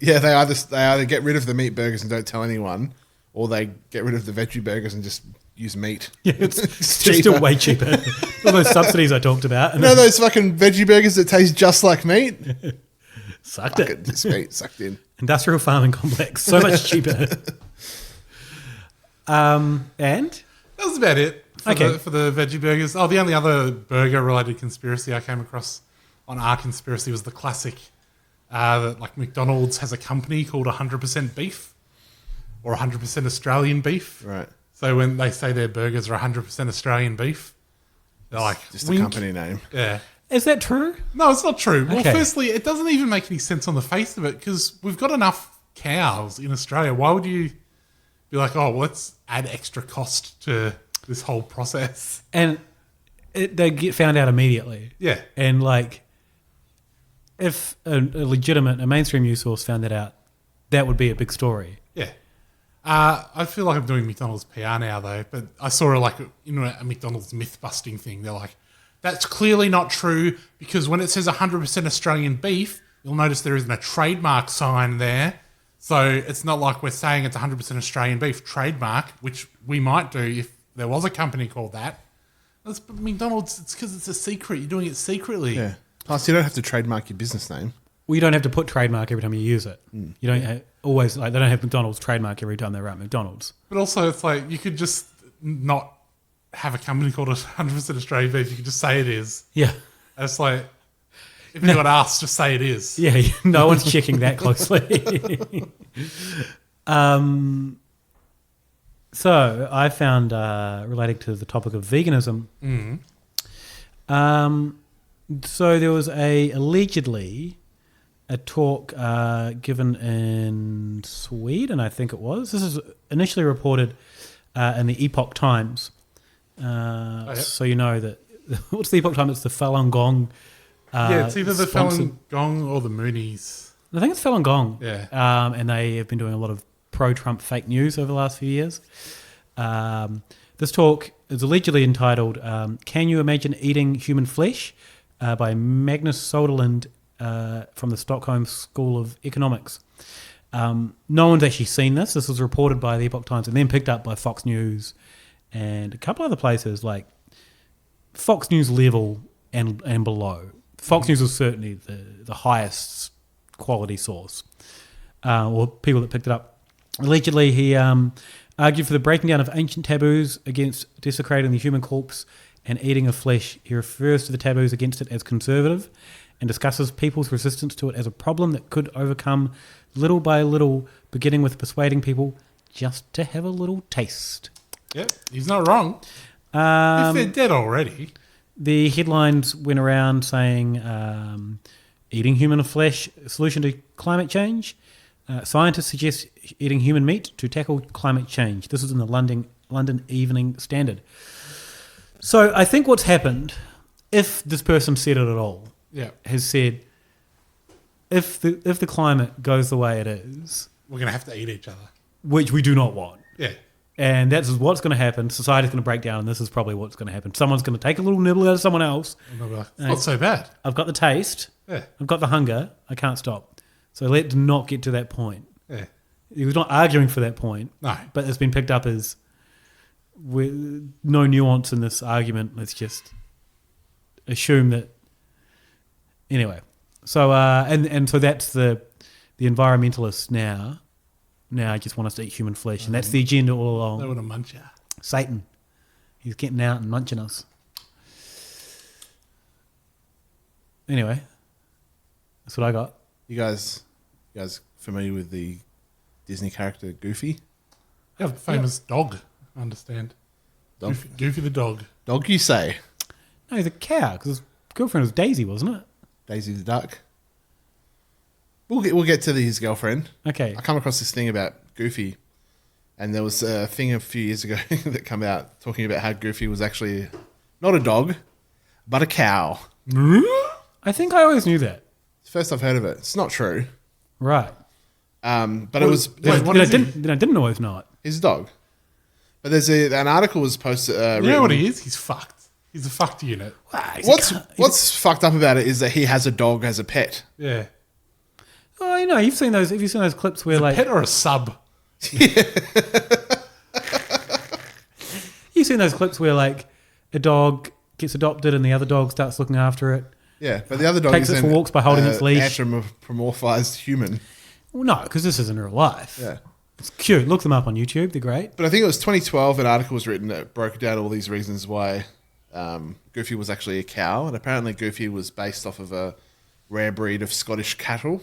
Speaker 15: Yeah, they either get rid of the meat burgers and don't tell anyone, or they get rid of the veggie burgers and just use meat.
Speaker 14: Yeah, it's just still way cheaper. All those subsidies I talked about.
Speaker 15: You know those fucking veggie burgers that taste just like meat?
Speaker 14: Sucked it.
Speaker 15: It's meat sucked in.
Speaker 14: Industrial farming complex. So much cheaper. And?
Speaker 13: That was about it for the veggie burgers. Oh, the only other burger-related conspiracy I came across on our conspiracy was the classic that like McDonald's has a company called 100% Beef or 100% Australian Beef.
Speaker 15: Right.
Speaker 13: So when they say their burgers are 100% Australian beef, they're like,
Speaker 15: just
Speaker 13: wink.
Speaker 15: a company name.
Speaker 13: Yeah.
Speaker 14: Is that true?
Speaker 13: No, it's not true. Well,
Speaker 14: Okay.
Speaker 13: firstly, it doesn't even make any sense on the face of it because we've got enough cows in Australia. Why would you be like, oh, well, let's add extra cost to this whole process?
Speaker 14: And they get found out immediately.
Speaker 13: Yeah.
Speaker 14: And like, if a legitimate, a mainstream news source found that out, that would be a big story.
Speaker 13: Yeah. I feel like I'm doing McDonald's PR now, though, but I saw a McDonald's myth-busting thing. They're like, that's clearly not true because when it says 100% Australian beef, you'll notice there isn't a trademark sign there. So it's not like we're saying it's 100% Australian beef trademark, which we might do if there was a company called that. But McDonald's, it's because it's a secret. You're doing it secretly.
Speaker 15: Yeah. Plus, you don't have to trademark your business name.
Speaker 14: Well, you don't have to put trademark every time you use it. You don't always, they don't have McDonald's trademark every time they write McDonald's.
Speaker 13: But also, it's like you could just not have a company called 100% Australian beef. You could just say it is.
Speaker 14: Yeah.
Speaker 13: And it's like, if you got asked, just say it is.
Speaker 14: Yeah, no one's checking that closely. So I found, relating to the topic of veganism, so there was allegedly a talk given in Sweden, I think it was. This is initially reported in the Epoch Times. So you know that, what's the Epoch Times? It's the Falun Gong.
Speaker 13: Yeah, it's either the
Speaker 14: sponsored-
Speaker 13: Falun Gong or the Moonies.
Speaker 14: I think it's Falun Gong.
Speaker 13: Yeah.
Speaker 14: And they have been doing a lot of pro-Trump fake news over the last few years. This talk is allegedly entitled Can You Imagine Eating Human Flesh? By Magnus Soderlund from the Stockholm School of Economics. No one's actually seen this. This was reported by the Epoch Times and then picked up by Fox News and a couple other places like Fox News level and below. Fox News was certainly the highest quality source, or people that picked it up. Allegedly, he argued for the breaking down of ancient taboos against desecrating the human corpse and eating of flesh. He refers to the taboos against it as conservative and discusses people's resistance to it as a problem that could overcome little by little, beginning with persuading people just to have a little taste.
Speaker 13: Yep, he's not wrong. If they're dead already.
Speaker 14: The headlines went around saying, eating human flesh, solution to climate change. Scientists suggest eating human meat to tackle climate change. This is in the London Evening Standard. So I think what's happened, if this person said it at all, has said, if the climate goes the way it is,
Speaker 13: we're going to have to eat each other.
Speaker 14: Which we do not want.
Speaker 13: Yeah.
Speaker 14: And that's what's going to happen. Society's going to break down, and this is probably what's going to happen. Someone's going to take a little nibble out of someone else.
Speaker 13: It's not so bad.
Speaker 14: I've got the taste.
Speaker 13: Yeah.
Speaker 14: I've got the hunger. I can't stop. So let's not get to that point.
Speaker 13: Yeah.
Speaker 14: He was not arguing for that point.
Speaker 13: No.
Speaker 14: But it's been picked up as with no nuance in this argument. Let's just assume that. Anyway. So, and so that's the environmentalists now. Now I just want us to eat human flesh, and that's the agenda all along.
Speaker 13: They want to munch you.
Speaker 14: Satan, he's getting out and munching us. Anyway, that's what I got.
Speaker 15: You guys familiar with the Disney character Goofy?
Speaker 13: Yeah, famous dog. I understand.
Speaker 15: Dog.
Speaker 13: Goofy the dog.
Speaker 15: Dog, you say?
Speaker 14: No, he's a cow because his girlfriend was Daisy, wasn't it?
Speaker 15: Daisy the duck. We'll get to his girlfriend.
Speaker 14: Okay.
Speaker 15: I come across this thing about Goofy. And there was a thing a few years ago that came out talking about how Goofy was actually not a dog, but a cow.
Speaker 14: I think I always knew that.
Speaker 15: It's the first I've heard of it. It's not true.
Speaker 14: Right.
Speaker 15: But it was...
Speaker 14: I didn't know it's not.
Speaker 15: He's a dog. But there's an article was posted...
Speaker 13: you know what he is? He's fucked. He's a fucked unit.
Speaker 15: What's fucked up about it is that he has a dog as a pet.
Speaker 13: Yeah.
Speaker 14: Oh, you know, you've seen those. Have you seen those clips where
Speaker 13: Is it
Speaker 14: like
Speaker 13: a pet or a sub?
Speaker 14: You've seen those clips where like a dog gets adopted and the other dog starts looking after it.
Speaker 15: Yeah, but the other dog
Speaker 14: takes
Speaker 15: is
Speaker 14: it for walks by holding its leash.
Speaker 15: Anthropomorphized human.
Speaker 14: Well, no, because this isn't real life.
Speaker 15: Yeah.
Speaker 14: It's cute. Look them up on YouTube. They're great.
Speaker 15: But I think it was 2012. An article was written that broke down all these reasons why Goofy was actually a cow, and apparently Goofy was based off of a rare breed of Scottish cattle.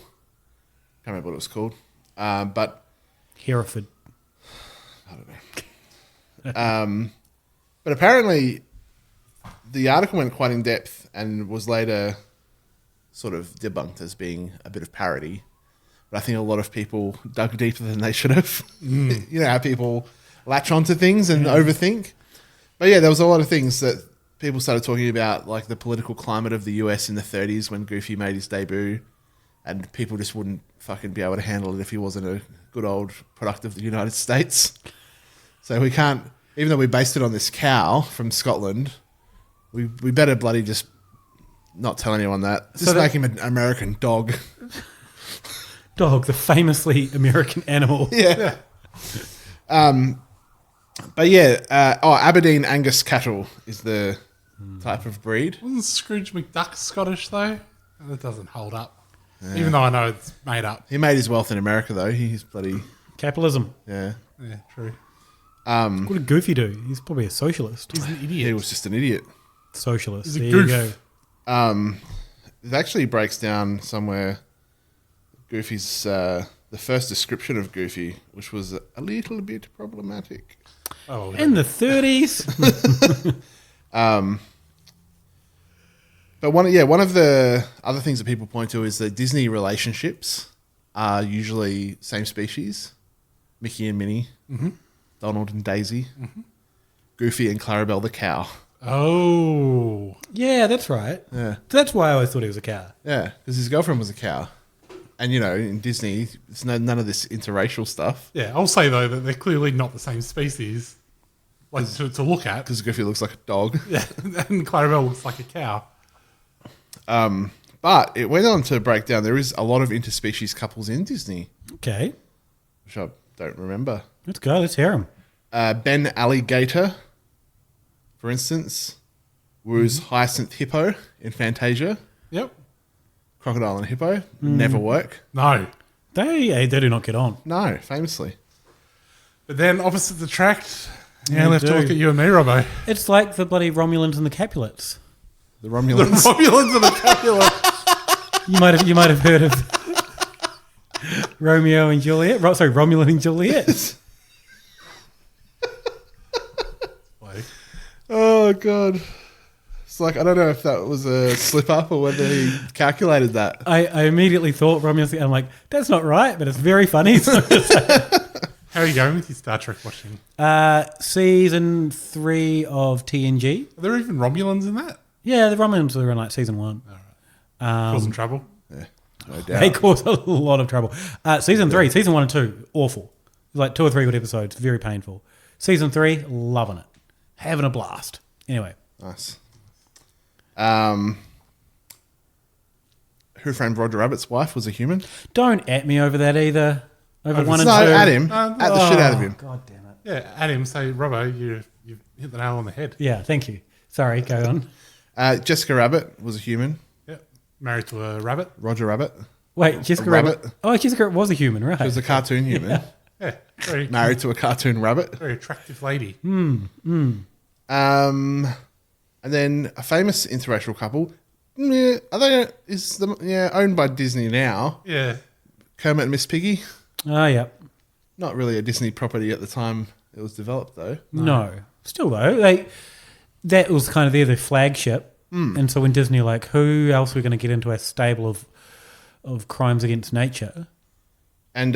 Speaker 15: Can't remember what it was called, but
Speaker 14: Hereford.
Speaker 15: I don't know. But apparently, the article went quite in depth and was later sort of debunked as being a bit of parody. But I think a lot of people dug deeper than they should have. You know how people latch onto things and overthink. But yeah, there was a lot of things that people started talking about, like the political climate of the US in the 30s when Goofy made his debut, and people just wouldn't fucking be able to handle it if he wasn't a good old product of the United States. So we can't, even though we based it on this cow from Scotland, we better bloody just not tell anyone that. Just make him an American dog.
Speaker 14: Dog, the famously American animal.
Speaker 15: Yeah. But yeah, Aberdeen Angus cattle is the type of breed.
Speaker 13: Wasn't Scrooge McDuck Scottish though? That doesn't hold up. Yeah. Even though I know it's made up.
Speaker 15: He made his wealth in America though. He's bloody
Speaker 14: capitalism.
Speaker 15: Yeah.
Speaker 13: Yeah, true.
Speaker 14: What did Goofy do? He's probably a socialist.
Speaker 13: He's an idiot.
Speaker 15: He was just an idiot.
Speaker 14: Socialist.
Speaker 13: He's a
Speaker 14: there
Speaker 13: goof.
Speaker 14: you go.
Speaker 15: It actually breaks down somewhere Goofy's the first description of Goofy, which was a little bit problematic.
Speaker 13: Oh,
Speaker 14: in the 30s.
Speaker 15: But one of the other things that people point to is that Disney relationships are usually same species. Mickey and Minnie, Donald and Daisy, Goofy and Clarabelle the cow.
Speaker 13: Oh.
Speaker 14: Yeah, that's right.
Speaker 15: Yeah.
Speaker 14: That's why I always thought he was a cow.
Speaker 15: Yeah, because his girlfriend was a cow. And, you know, in Disney, it's none of this interracial stuff.
Speaker 13: Yeah, I'll say, though, that they're clearly not the same species like to look at.
Speaker 15: Because Goofy looks like a dog.
Speaker 13: Yeah, and Clarabelle looks like a cow.
Speaker 15: But it went on to break down, there is a lot of interspecies couples in Disney.
Speaker 14: Okay.
Speaker 15: Which I don't remember.
Speaker 14: Let's go. Let's hear them.
Speaker 15: Ben Alligator, for instance, woos Hyacinth Hippo in Fantasia.
Speaker 13: Yep.
Speaker 15: Crocodile and hippo never work.
Speaker 13: No.
Speaker 14: They do not get on.
Speaker 15: No, famously.
Speaker 13: But then opposites attract. Yeah,
Speaker 14: They
Speaker 13: let's
Speaker 14: do.
Speaker 13: look at you and me, Robbo.
Speaker 14: It's like the bloody Romulans and the Capulets.
Speaker 15: The Romulans.
Speaker 13: The Romulans and the Capulets.
Speaker 14: You might have heard of Romeo and Juliet. Sorry, Romulan and Juliet.
Speaker 15: Oh, God. It's like, I don't know if that was a slip up or whether he calculated that.
Speaker 14: I immediately thought Romeo and I'm like, that's not right, but it's very funny. So
Speaker 13: How are you going with your Star Trek watching?
Speaker 14: Season 3 of TNG.
Speaker 13: Are there even Romulans in that?
Speaker 14: Yeah, the Romulans are in like season 1.
Speaker 13: All right. Causing trouble?
Speaker 15: Yeah, no doubt.
Speaker 14: They cause a lot of trouble. Season 3, season 1 and 2, awful. Like 2 or 3 good episodes, very painful. Season 3, loving it. Having a blast. Anyway.
Speaker 15: Nice. Who Framed Roger Rabbit's wife was a human?
Speaker 14: Don't at me over that either. Over 1 and 2.
Speaker 15: No, at him. At the shit out of him.
Speaker 14: God damn it.
Speaker 13: Yeah, at him. Say, Robbo, you've hit the nail on the head.
Speaker 14: Yeah, thank you. Sorry, go on.
Speaker 15: Jessica Rabbit was a human.
Speaker 13: Yep. Married to a rabbit.
Speaker 15: Roger Rabbit.
Speaker 14: Wait, Jessica Rabbit. Oh, Jessica was a human, right?
Speaker 15: She was a cartoon human.
Speaker 13: Yeah. Very
Speaker 15: Married to a cartoon rabbit.
Speaker 13: Very attractive lady.
Speaker 15: And then a famous interracial couple. Owned by Disney now.
Speaker 13: Yeah.
Speaker 15: Kermit and Miss Piggy.
Speaker 14: Oh, yeah.
Speaker 15: Not really a Disney property at the time it was developed, though.
Speaker 14: No. Still, though, that was kind of their flagship. And so when Disney were like, who else are we going to get into our stable of crimes against nature?
Speaker 15: And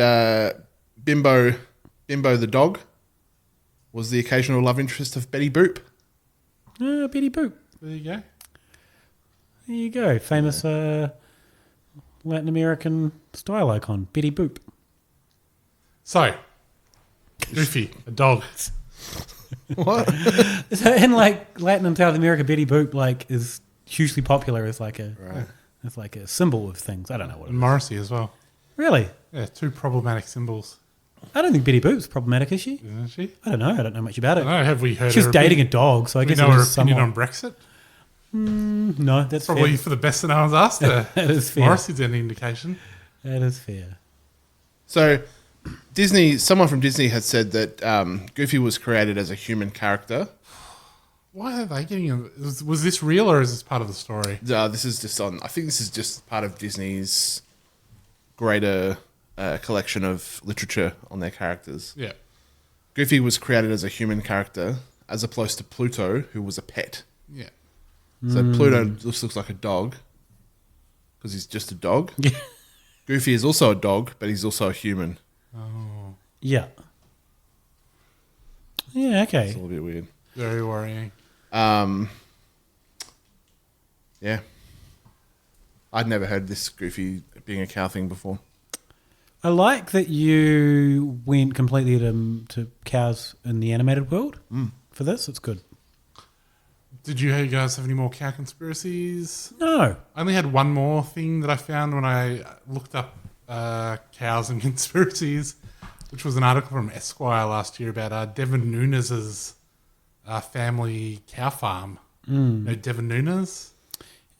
Speaker 15: Bimbo the dog was the occasional love interest of Betty Boop.
Speaker 14: Betty Boop.
Speaker 13: There you go.
Speaker 14: There you go. Famous Latin American style icon, Betty Boop.
Speaker 13: So, Goofy, a dog.
Speaker 15: What?
Speaker 14: So in like Latin and South America, Betty Boop like is hugely popular as like a as like a symbol of things. I don't know what it is.
Speaker 13: And Morrissey as well.
Speaker 14: Really?
Speaker 13: Yeah, two problematic symbols.
Speaker 14: I don't think Betty Boop's problematic, is she?
Speaker 13: Isn't she?
Speaker 14: I don't know. I don't know much about it.
Speaker 13: I don't know. Have we heard
Speaker 14: She was
Speaker 13: her
Speaker 14: dating a
Speaker 13: opinion?
Speaker 14: dog, so I
Speaker 13: Do we
Speaker 14: guess
Speaker 13: know
Speaker 14: it
Speaker 13: her
Speaker 14: was
Speaker 13: opinion
Speaker 14: somewhat...
Speaker 13: on Brexit?
Speaker 14: No, that's
Speaker 13: Probably
Speaker 14: fair.
Speaker 13: for the best that no one's asked her.
Speaker 14: That is fair.
Speaker 13: Morrissey's any indication.
Speaker 14: That is fair.
Speaker 15: So, someone from Disney had said that Goofy was created as a human character.
Speaker 13: Why are they getting him? Was this real or is this part of the story?
Speaker 15: This is just I think this is just part of Disney's greater collection of literature on their characters.
Speaker 13: Yeah.
Speaker 15: Goofy was created as a human character, as opposed to Pluto, who was a pet.
Speaker 13: Yeah.
Speaker 15: So Pluto just looks like a dog, because he's just a dog.
Speaker 14: Yeah.
Speaker 15: Goofy is also a dog, but he's also a human.
Speaker 13: Oh.
Speaker 14: Yeah. Yeah, okay.
Speaker 15: It's a little bit weird.
Speaker 13: Very worrying.
Speaker 15: Yeah. I'd never heard this Goofy being a cow thing before.
Speaker 14: I like that you went completely to cows in the animated world for this. It's good.
Speaker 13: Did you guys have any more cow conspiracies?
Speaker 14: No.
Speaker 13: I only had one more thing that I found when I looked up cows and conspiracies, which was an article from Esquire last year about Devin Nunes's family cow farm. You know Devin Nunes?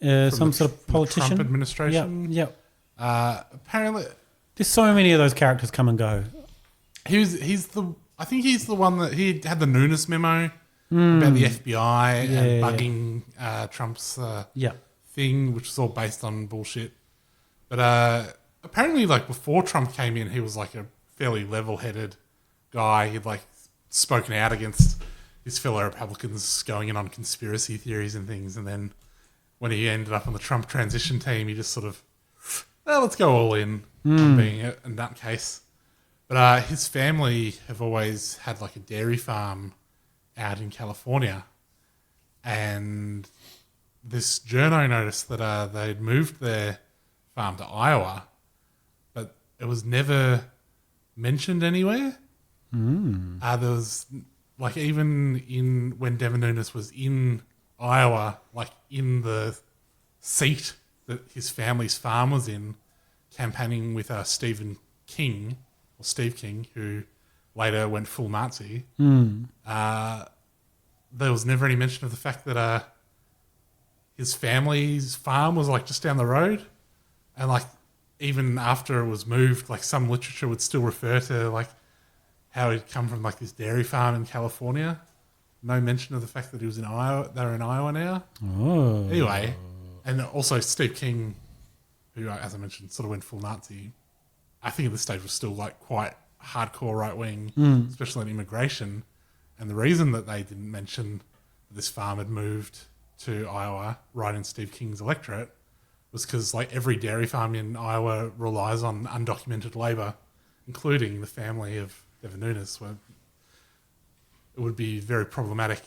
Speaker 14: Some sort of politician.
Speaker 13: Trump administration.
Speaker 14: Yep.
Speaker 13: Apparently,
Speaker 14: there's so many of those characters come and go.
Speaker 13: I think he's the one that he had the Nunes memo about the FBI and bugging Trump's thing, which was all based on bullshit. But apparently, like before Trump came in, he was like a fairly level-headed guy. He'd like spoken out against his fellow Republicans going in on conspiracy theories and things, and then when he ended up on the Trump transition team, he just sort of, let's go all in on being a nutcase. But his family have always had like a dairy farm out in California, and this journo noticed that they'd moved their farm to Iowa, but it was never mentioned anywhere. There was like even when Devin Nunes was in Iowa, like in the seat that his family's farm was in, campaigning with Steve King, who later went full Nazi. There was never any mention of the fact that his family's farm was like just down the road, and like even after it was moved, like some literature would still refer to like how he'd come from like this dairy farm in California. No mention of the fact that he was in Iowa. They're in Iowa now.
Speaker 14: Oh.
Speaker 13: Anyway, and also Steve King, who, as I mentioned, sort of went full Nazi. I think at this stage was still like quite hardcore right wing, especially on immigration. And the reason that they didn't mention that this farm had moved to Iowa, right in Steve King's electorate, was because like every dairy farm in Iowa relies on undocumented labor, including the family of Devin Nunes, where it would be very problematic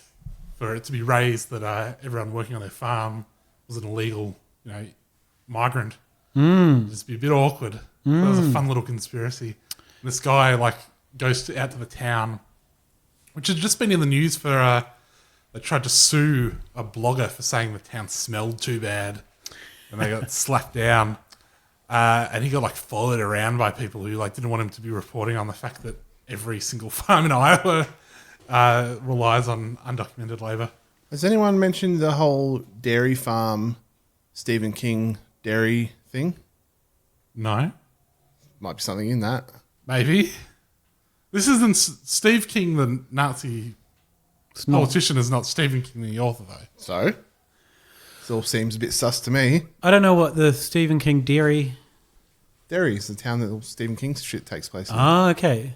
Speaker 13: for it to be raised that everyone working on their farm was an illegal, migrant. It'd just be a bit awkward. That was a fun little conspiracy. And this guy like goes out to the town, which had just been in the news for they tried to sue a blogger for saying the town smelled too bad, and they got slapped down. And he got like followed around by people who like didn't want him to be reporting on the fact that every single farm in Iowa relies on undocumented labor.
Speaker 15: Has anyone mentioned the whole dairy farm, Stephen King dairy thing?
Speaker 13: No.
Speaker 15: Might be something in that.
Speaker 13: Maybe. This isn't Steve King, the Nazi politician, is not Stephen King, the author, though.
Speaker 15: So? This all seems a bit sus to me.
Speaker 14: I don't know what the Stephen King Derry
Speaker 15: is the town that all Stephen King's shit takes place in.
Speaker 14: Ah, okay.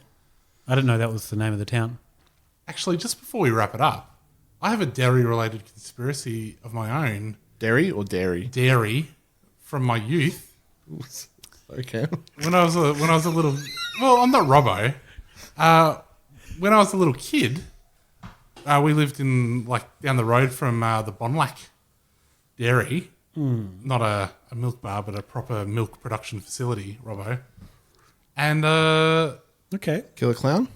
Speaker 14: I didn't know that was the name of the town.
Speaker 13: Actually, just before we wrap it up, I have a dairy-related conspiracy of my own.
Speaker 15: Dairy or dairy?
Speaker 13: Dairy from my youth.
Speaker 15: Okay.
Speaker 13: When I was a little, well, I'm not Robbo. When I was a little kid, we lived in down the road from the Bonlac Dairy, not a milk bar, but a proper milk production facility, Robbo. And
Speaker 14: okay,
Speaker 15: Killer Clown.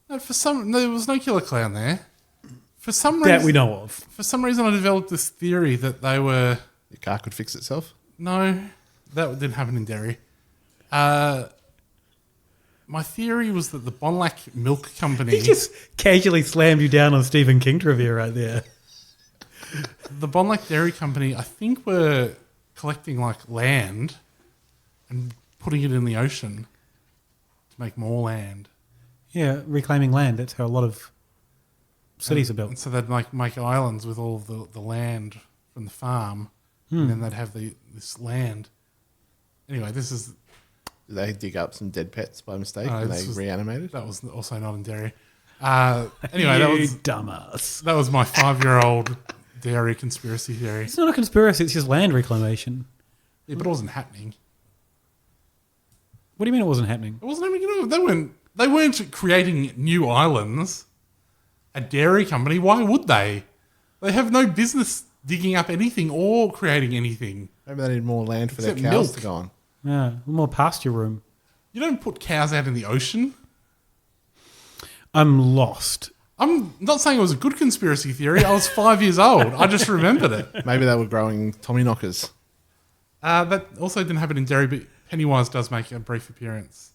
Speaker 13: There was no Killer Clown there. For some reason
Speaker 14: that we know of.
Speaker 13: For some reason, I developed this theory that they were.
Speaker 15: Your car could fix itself.
Speaker 13: No, that didn't happen in Derry. My theory was that the Bonlac Milk Company...
Speaker 14: He just casually slammed you down on Stephen King trivia right there.
Speaker 13: The Bonlac Dairy Company, I think, were collecting land and putting it in the ocean to make more land.
Speaker 14: Yeah, reclaiming land. That's how a lot of cities are built.
Speaker 13: And so they'd make islands with all the land from the farm, and then they'd have this land. Anyway, this is...
Speaker 15: Did they dig up some dead pets by mistake and they reanimated?
Speaker 13: That was also not in Derry. Anyway, that was
Speaker 14: dumbass.
Speaker 13: That was my 5-year-old dairy conspiracy theory.
Speaker 14: It's not a conspiracy. It's just land reclamation.
Speaker 13: Yeah, but it wasn't happening.
Speaker 14: What do you mean it wasn't happening?
Speaker 13: It wasn't happening. They weren't creating new islands. A dairy company. Why would they? They have no business digging up anything or creating anything.
Speaker 15: Maybe they need more land for
Speaker 13: Except
Speaker 15: their cows
Speaker 13: milk.
Speaker 15: to go on.
Speaker 14: Yeah, more pasture room.
Speaker 13: You don't put cows out in the ocean.
Speaker 14: I'm lost.
Speaker 13: I'm not saying it was a good conspiracy theory. I was 5 years old. I just remembered it.
Speaker 15: Maybe they were growing Tommy Knockers.
Speaker 13: That also didn't happen in Derry, but Pennywise does make a brief appearance.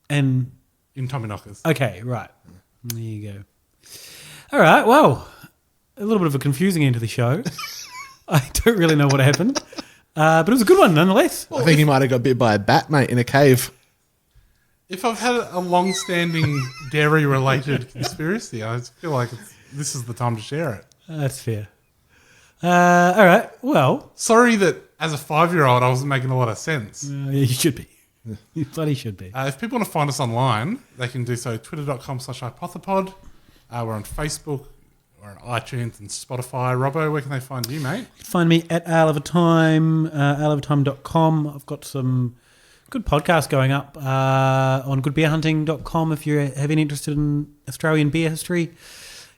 Speaker 14: And
Speaker 13: in Tommy Knockers.
Speaker 14: Okay, right. There you go. All right, well, a little bit of a confusing end to the show. I don't really know what happened. But it was a good one nonetheless.
Speaker 15: I think he might have got bit by a bat, mate, in a cave.
Speaker 13: If I've had a long-standing dairy-related conspiracy, I feel like this is the time to share it.
Speaker 14: That's fair. All right, well.
Speaker 13: Sorry that as a 5-year-old I wasn't making a lot of sense.
Speaker 14: Yeah, you should be. You bloody should be.
Speaker 13: If people want to find us online, they can do so twitter.com/hypothepod. We're on Facebook. We're on iTunes and Spotify. Robbo, where can they find you, mate?
Speaker 14: You can find me at Isle of a Time, isleofatime.com. I've got some good podcasts going up on goodbeerhunting.com if you have any interest in Australian beer history.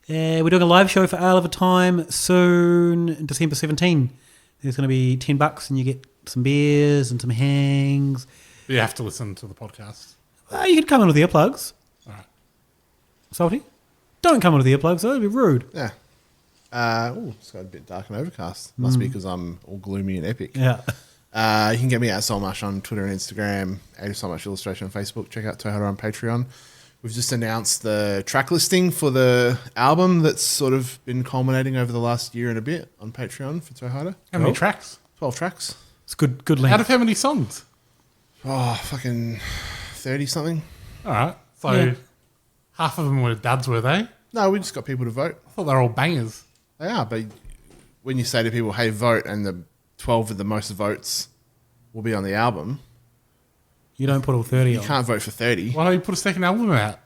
Speaker 14: We're doing a live show for Isle of a Time soon, December 17. There's going to be $10 and you get some beers and some hangs.
Speaker 13: You have to listen to the podcast.
Speaker 14: You can come in with earplugs.
Speaker 13: All right.
Speaker 14: Salty? Don't come in with earplugs, though. It'd be rude.
Speaker 15: Yeah. It's got a bit dark and overcast. Must be because I'm all gloomy and epic.
Speaker 14: Yeah.
Speaker 15: You can get me at Solmush on Twitter and Instagram, at Solmush Illustration on Facebook. Check out Toyota on Patreon. We've just announced the track listing for the album that's sort of been culminating over the last year and a bit on Patreon for Toyota.
Speaker 13: How many tracks?
Speaker 15: 12 tracks.
Speaker 14: It's good length.
Speaker 13: Out of how many songs?
Speaker 15: Oh, fucking 30-something.
Speaker 13: All right. So half of them were duds, were they?
Speaker 15: No, we just got people to vote.
Speaker 13: I thought they were all bangers.
Speaker 15: They are, but when you say to people, hey, vote, and the 12 with the most votes will be on the album.
Speaker 14: You don't put all 30 on.
Speaker 15: You can't vote for 30.
Speaker 13: Why don't you put a second album out?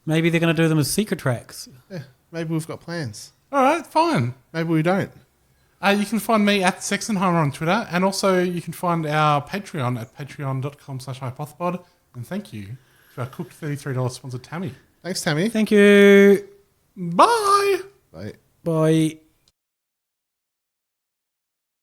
Speaker 14: Maybe they're going to do them as secret tracks.
Speaker 15: Yeah, maybe we've got plans.
Speaker 13: All right, fine.
Speaker 15: Maybe we don't.
Speaker 13: You can find me at Sexenheimer on Twitter, and also you can find our Patreon at patreon.com/hypothepod. And thank you to our cooked $33 sponsor, Tammy.
Speaker 15: Thanks, Tammy.
Speaker 14: Thank you.
Speaker 13: Bye.
Speaker 15: Bye.
Speaker 14: Bye.